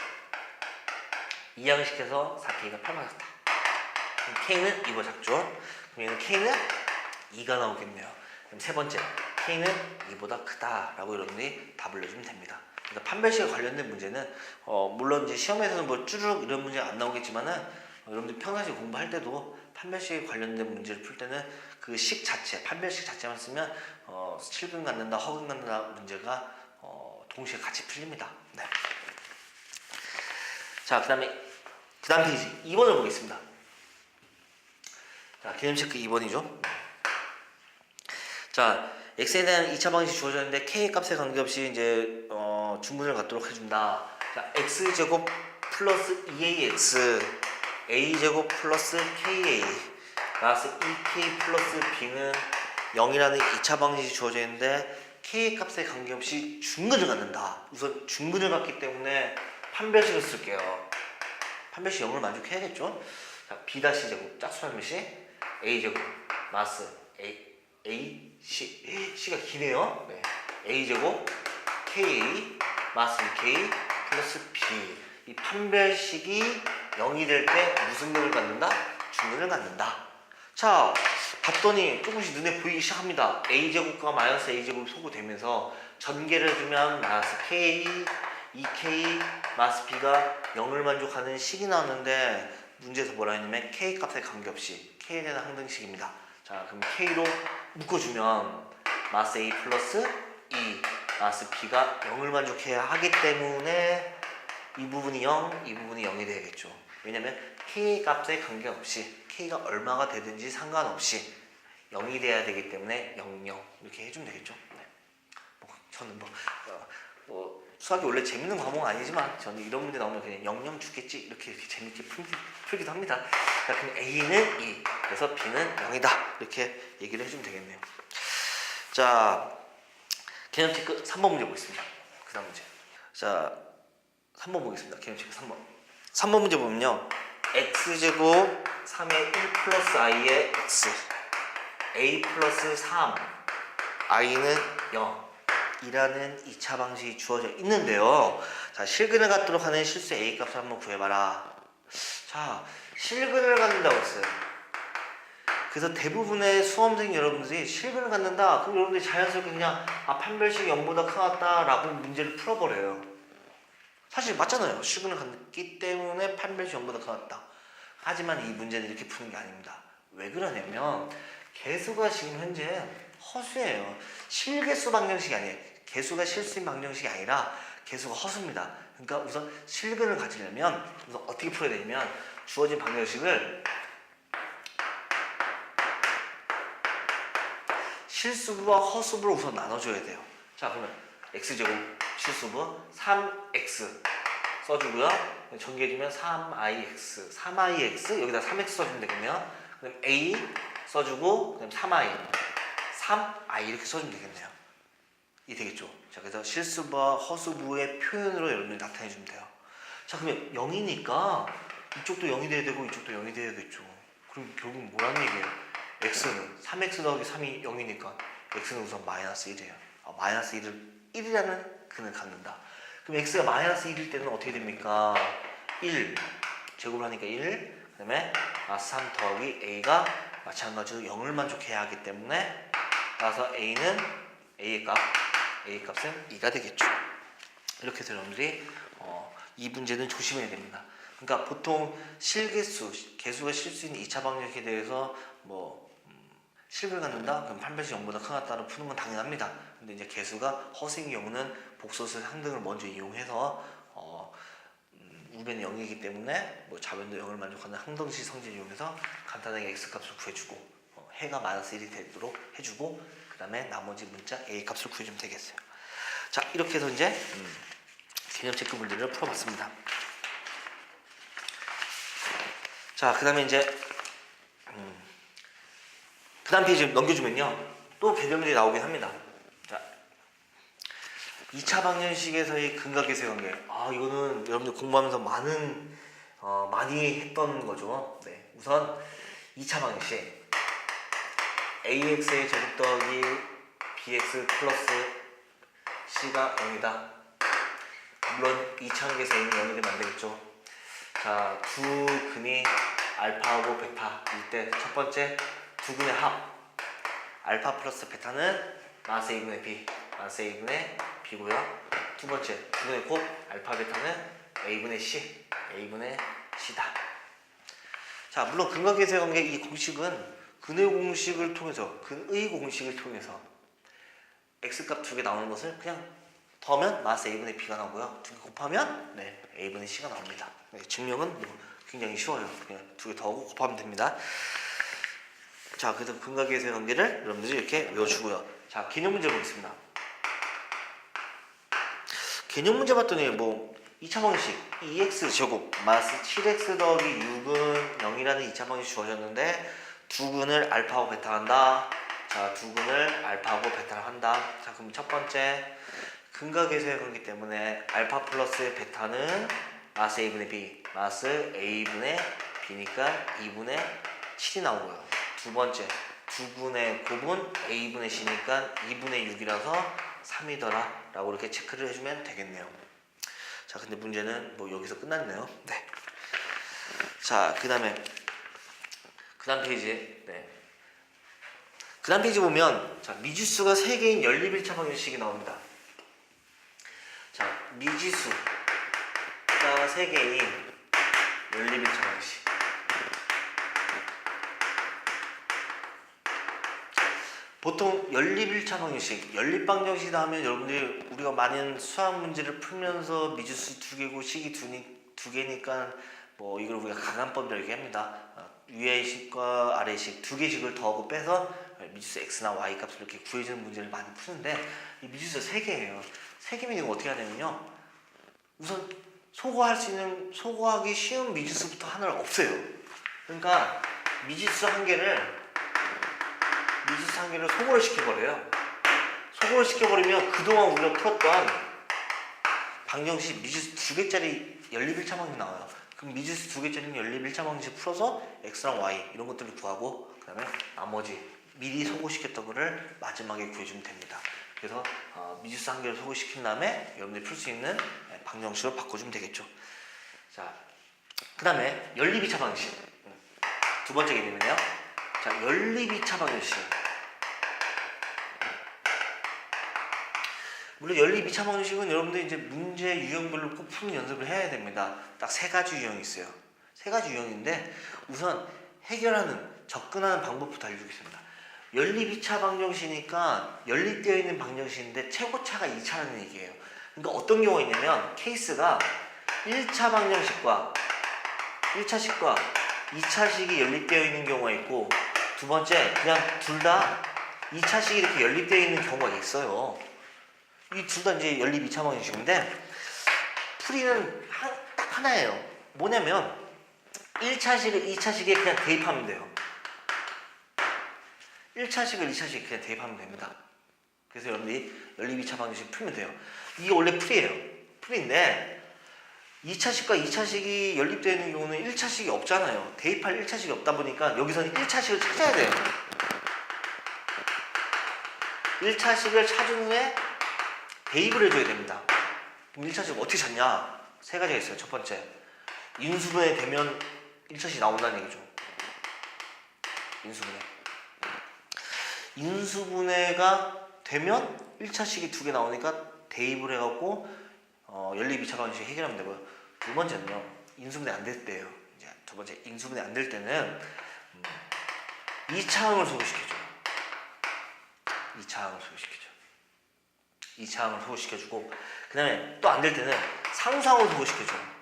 2양식해서 4k가 8보다 작다. k는 2보다 작죠. 그러면 k는 2가 나오겠네요. 그럼 세 번째, k는 2보다 크다라고 여러분들이 답을 내주면 됩니다. 그러니까 판별식에 관련된 문제는 물론 이제 시험에서는 뭐 쭈르륵 이런 문제가 안 나오겠지만은 여러분들 평상시 공부할 때도 판별식에 관련된 문제를 풀 때는 그 식 자체, 판별식 자체만 쓰면 실근 갖는다, 허근 갖는다 문제가 동시에 같이 풀립니다. 네. 자, 그 다음 페이지 2번을 보겠습니다. 자, 개념 체크 2번이죠. 자, x에 대한 2차 방식이 주어졌는데 k 값에 관계없이 이제 중근을 갖도록 해준다. 자, x제곱 플러스 2ax, a제곱 플러스 ka, 마이너스 2k 플러스 b는 0이라는 2차 방식이 주어져 있는데 k 값에 관계없이 중근을 갖는다. 우선 중근을 갖기 때문에 판별식을 쓸게요. 판별식 0을 만족해야겠죠. 자, b-제곱 짝수란 것이 a제곱 마이너스 c가 기네요. 네. a제곱 ka 마이너스 k 플러스 b. 이 판별식이 0이 될 때 무슨 근을 갖는다? 중근을 갖는다. 자, 봤더니 조금씩 눈에 보이기 시작합니다. a제곱과 마이너스 a제곱이 소구되면서 전개를 해주면 마이너스 k, 2k, 마이너스 b가 0을 만족하는 식이 나왔는데 문제에서 뭐라 했냐면 k 값에 관계없이 k에 대한 항등식입니다. 자, 그럼 k로 묶어주면 마이너스 a 플러스 2, 마이너스 b가 0을 만족해야 하기 때문에 이 부분이 0, 이 부분이 0이 되겠죠. 왜냐면 k 값에 관계없이 k가 얼마가 되든지 상관없이 0이 돼야 되기 때문에 0, 0 이렇게 해주면 되겠죠. 네. 저는 수학이 원래 재밌는 과목은 아니지만 저는 이런 문제 나오면 그냥 0, 0 주겠지 이렇게 재밌게 풀기도 합니다. 자, 그럼 a는 2, 그래서 b는 0이다 이렇게 얘기를 해주면 되겠네요. 자, 개념 체크 3번 문제 보겠습니다. 그 다음 문제. 자, 3번 보겠습니다. 개념 체크 3번. 3번 문제 보면요, x제곱 3의 1 플러스 i의 x, a 플러스 3 i는 0 이라는 2차 방식이 주어져 있는데요. 자, 실근을 갖도록 하는 실수 a 값을 한번 구해봐라. 자, 실근을 갖는다고 했어요. 그래서 대부분의 수험생 여러분들이 실근을 갖는다. 그럼 여러분들이 자연스럽게 그냥 판별식 0보다 크다 라고 문제를 풀어버려요. 사실 맞잖아요. 실근을 갖기 때문에 판별식 0보다 크다. 하지만 이 문제는 이렇게 푸는 게 아닙니다. 왜 그러냐면 개수가 지금 현재 허수예요. 실개수 방정식이 아니에요. 개수가 실수인 방정식이 아니라 개수가 허수입니다. 그러니까 우선 실근을 가지려면 우선 어떻게 풀어야 되냐면 주어진 방정식을 실수부와 허수부로 우선 나눠줘야 돼요. 자, 그러면 x제곱 실수부 3x 써주고요. 전개해주면 3ix 여기다 3x 써주면 되겠네요. 그럼 a 써주고 그다음 3i 이렇게 써주면 되겠네요. 이 되겠죠. 자, 그래서 실수부와 허수부의 표현으로 여러분들이 나타내주면 돼요. 자, 그러면 0이니까 이쪽도 0이 돼야 되고 이쪽도 0이 돼야겠죠. 그럼 결국 뭐라는 얘기예요? x는 3x 더하기 3이 0이니까 x는 우선 마이너스 1이에요. 마이너스 1이라는 근을 갖는다. 그럼 x가 마이너스 1일 때는 어떻게 됩니까? 1 제곱을 하니까 1 그 다음에 3 더하기 a가 마찬가지로 0을 만족해야 하기 때문에 따라서 a는 a 값은 2가 되겠죠. 이렇게 해서 여러분들이 이 문제는 조심해야 됩니다. 그러니까 보통 개수가 실수인 2차 방정식에 대해서 실을 갖는다? 그럼 판별식 0보다 크다로 푸는 건 당연합니다. 근데 이제 개수가 허수인 경우는 복소수 상등을 먼저 이용해서 우변이 0이기 때문에 좌변도 0을 만족하는 항등식 성질을 이용해서 간단하게 x값을 구해주고 해가 마이너스 1이 되도록 해주고 그 다음에 나머지 문자 a값을 구해주면 되겠어요. 자, 이렇게 해서 이제 개념 체크 문제를 풀어봤습니다. 자, 그 다음에 이제 그 다음 페이지 넘겨주면요 또 개념 문제 나오긴 합니다. 자, 2차 방정식에서의 근각계수의 관계. 이거는 여러분들 공부하면서 많이 했던 거죠. 네, 우선 2차 방정식 ax의 제곱 더하기 bx 플러스 c가 0이다. 물론 2차 계수는 0이 되면 안 되겠죠. 자, 두 근이 알파하고 베타일 때 첫 번째 두 근의 합 알파 플러스 베타는 마스 a분의 b 마스 a분의 b고요. 두 번째 두 근의 곱 알파 베타는 a분의 c다. 자, 물론 근각계수의 관계 이 공식은 근의 공식을 통해서 x값 두 개 나오는 것을 그냥 더하면 마스 a분의 b가 나오고요. 두 개 곱하면 a분의 c가 나옵니다. 증명은 굉장히 쉬워요. 그냥 두 개 더하고 곱하면 됩니다. 자, 그래서 근각계수의 관계를 여러분들이 이렇게 외워주고요. 자, 개념 문제 보겠습니다. 개념 문제 봤더니 2차 방정식 2x 제곱 마스 7x 더하기 6은 0이라는 2차 방정식이 주어졌는데 두 근을 알파하고 베타 한다. 자, 두 근을 알파하고 베타를 한다. 자, 그럼 첫 번째 근각계수의 관계 때문에 알파 플러스 베타는 마스 a분의 b 마스 a분의 b니까 2분의 7이 나오고요. 두 번째 두 근의 곱은 a분의 c니까 2분의 6이라서 3이더라 라고 이렇게 체크를 해주면 되겠네요. 자, 근데 문제는 여기서 끝났네요. 네. 자, 그 다음 페이지. 그 다음 페이지 보면 자, 미지수가 3개인 연립 1차 방정식이 나옵니다. 자, 미지수가 3개인 연립 1차 방정식. 보통 연립 1차 방정식, 연립 방정식이다 하면 여러분들이 우리가 많은 수학 문제를 풀면서 미지수 2개고 식이 2개니까 이걸 우리가 가간법이라고 얘기합니다. 위의 식과 아래 식 두 개씩을 더하고 빼서 미지수 x나 y 값을 이렇게 구해주는 문제를 많이 푸는데 이 미지수가 3개예요. 3개면 이거 어떻게 하냐면요. 우선 소거하기 쉬운 미지수부터 하나를 없애요. 그러니까 미지수 한 개를 소거를 시켜버려요. 소거를 시켜버리면 그동안 우리가 풀었던 방정식 미지수 2개짜리 연립 1차 방정식 나와요. 그럼 미지수 2개짜리 연립 1차 방정식 풀어서 x랑 y 이런 것들을 구하고 그 다음에 나머지 미리 소거시켰던 거를 마지막에 구해주면 됩니다. 그래서 미지수 한 개를 소거시킨 다음에 여러분들이 풀 수 있는 방정식으로 바꿔주면 되겠죠. 자, 그 다음에 연립 2차 방정식. 두 번째 개념이네요. 자, 연립 2차 방정식. 물론 연립 2차 방정식은 여러분들 이제 문제 유형별로 꼭 푸는 연습을 해야 됩니다. 딱 세 가지 유형이 있어요. 세 가지 유형인데 우선 해결하는, 접근하는 방법부터 알려주겠습니다. 연립 2차 방정식이니까 연립되어 있는 방정식인데 최고차가 2차라는 얘기예요. 그러니까 어떤 경우가 있냐면 케이스가 1차 방정식과 1차식과 2차식이 연립되어 있는 경우가 있고 두 번째 그냥 둘 다 2차식이 이렇게 연립되어 있는 경우가 있어요. 이 둘 다 이제 연립 2차 방정식인데 풀이는 딱 하나예요. 뭐냐면 1차식을 2차식에 그냥 대입하면 돼요. 1차식을 2차식에 그냥 대입하면 됩니다. 그래서 여러분들이 연립 2차 방정식 풀면 돼요. 이게 원래 풀이에요. 풀인데 2차식과 2차식이 연립되어 있는 경우는 1차식이 없잖아요. 대입할 1차식이 없다 보니까 여기서는 1차식을 찾아야 돼요. 1차식을 찾은 후에 대입을 해줘야 됩니다. 그럼 1차식 어떻게 찾냐? 세 가지가 있어요. 첫 번째, 인수분해 되면 1차식이 나온다는 얘기죠. 인수분해. 인수분해가 되면 1차식이 두 개 나오니까 대입을 해갖고 연립 2차 방정식 해결하면 되고요. 두 번째는요, 인수분해 안 될 때예요. 이제 두 번째, 인수분해 안 될 때는 2차항을 소개시켜줘요. 2차항을 소개시켜줘. 2차항을 소개시켜주고 그 다음에 또 안 될 때는 상수항을 소개시켜줘요.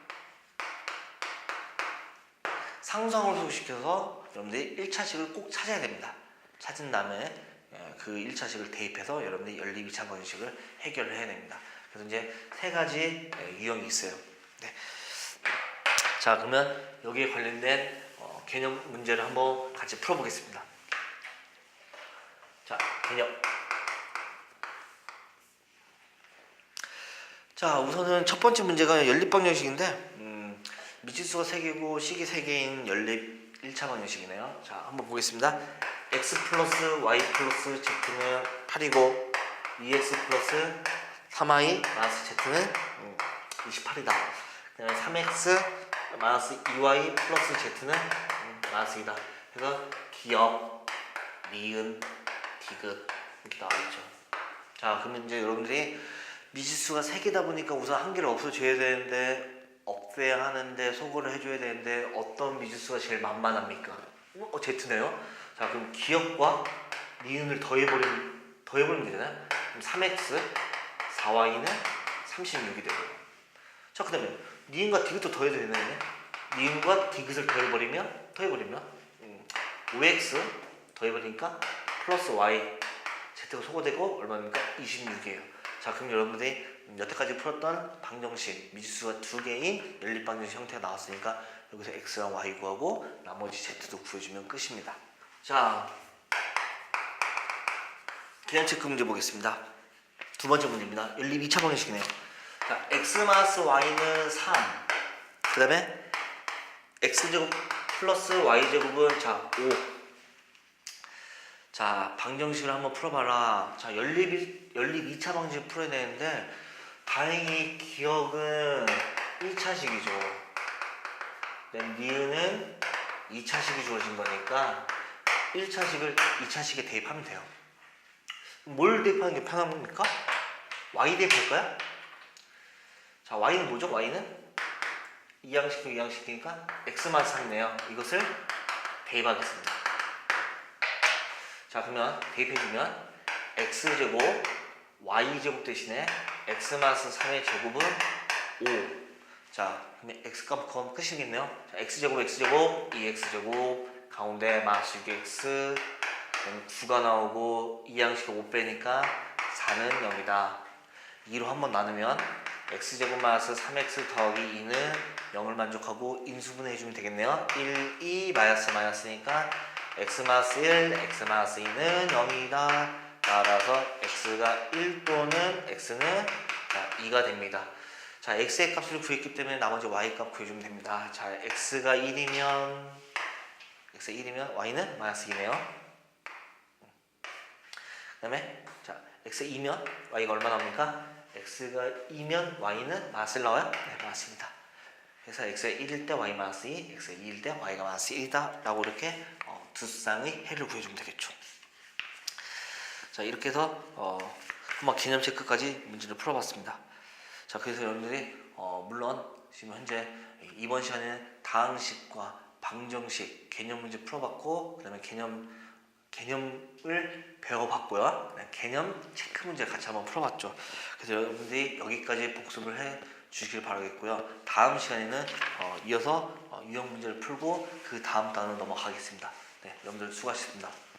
상수항을 소개시켜서 여러분들이 1차식을 꼭 찾아야 됩니다. 찾은 다음에 그 1차식을 대입해서 여러분들이 연립 2차 방정식을 해결을 해야 됩니다. 그래서 이제 세 가지 유형이 있어요. 네. 자, 그러면 여기에 관련된 개념 문제를 한번 같이 풀어보겠습니다. 자, 개념. 자, 우선은 첫 번째 문제가 연립 방정식인데 미지수가 3개고 식이 3개인 연립 1차 방정식이네요. 자, 한번 보겠습니다. x 플러스 y 플러스 z는 8이고 2x 플러스 3y 마이너스 z는 28이다. 그 다음에 3x 마이너스 2y 플러스 z는 마이너스 2다. 그래서 기역, 니은, 디귿 이렇게 나와있죠. 자, 그러면 이제 여러분들이 미지수가 3개다 보니까 우선 한 개를 없애줘야 되는데 없애야 하는데 소거를 해줘야 되는데 어떤 미지수가 제일 만만합니까? z네요. 자, 그럼 기역과 니은을 더해버리면 되잖아요. 그럼 3x, 4y는 36이 되고요. 자, 그 다음에 니은과 디귿도 더해도 되는데 니은과 디귿을 더해버리면 5x 더해버리니까 플러스 y z가 소거되고 얼마입니까? 26이에요. 자, 그럼 여러분들이 여태까지 풀었던 방정식 미지수가 2개인 연립 방정식 형태가 나왔으니까 여기서 x랑 y 구하고 나머지 z도 구해주면 끝입니다. 자, 기량 체크 문제 보겠습니다. 두 번째 문제입니다. 연립 2차 방정식이네요. 자, x 마이너스 y는 3. 그 다음에 x제곱 플러스 y제곱은 자 5. 자, 방정식을 한번 풀어봐라. 자, 연립 2차 방정식 풀어야 되는데 다행히 기억은 1차식이죠. 니은은 2차식이 주어진 거니까 1차식을 2차식에 대입하면 돼요. 뭘 대입하는 게 편합니까? y 대입할까요? 자, y는 뭐죠? y는 2양식도 2양식이니까 x만 3네요. 이것을 대입하겠습니다. 자, 그러면 대입해주면 x제곱 y제곱 대신에 x-3의 제곱은 5. 자, 그러면 x값 구하면 끝이겠네요. 자, x제곱 2x제곱 가운데 마이너스 6x 9가 나오고 2양식 5 빼니까 4는 0이다. 2로 한번 나누면 x제곱 마이너스 3x 더하기 2는 0을 만족하고 인수분해 해주면 되겠네요. 1, 2 마이너스니까 x 마이너스 1, x 마이너스 2는 0이다. 따라서 x가 1 또는 x는 2가 됩니다. 자, x의 값을 구했기 때문에 나머지 y 값 구해주면 됩니다. 자, x가 1이면 y는 마이너스 2네요. 그다음에 자 x가 2면 y가 얼마 나옵니까? x가 2면 y는 마이너스 1 나와요? 네, 맞습니다. 그래서 x가 1일 때 y 마이너스 2, x가 2일 때 y가 마이너스 1이다 라고 이렇게 두 쌍의 해를 구해주면 되겠죠. 자 이렇게 해서 한번 개념 체크까지 문제를 풀어봤습니다. 자 그래서 여러분들이 물론 지금 현재 이번 시간에는 다항식과 방정식 개념 문제 풀어봤고 그 다음에 개념을 배워봤고요. 개념 체크 문제 같이 한번 풀어봤죠. 그래서 여러분들이 여기까지 복습을 해 주시길 바라겠고요. 다음 시간에는 이어서 유형 문제를 풀고 그 다음 단으로 넘어가겠습니다. 네, 여러분들 수고하셨습니다.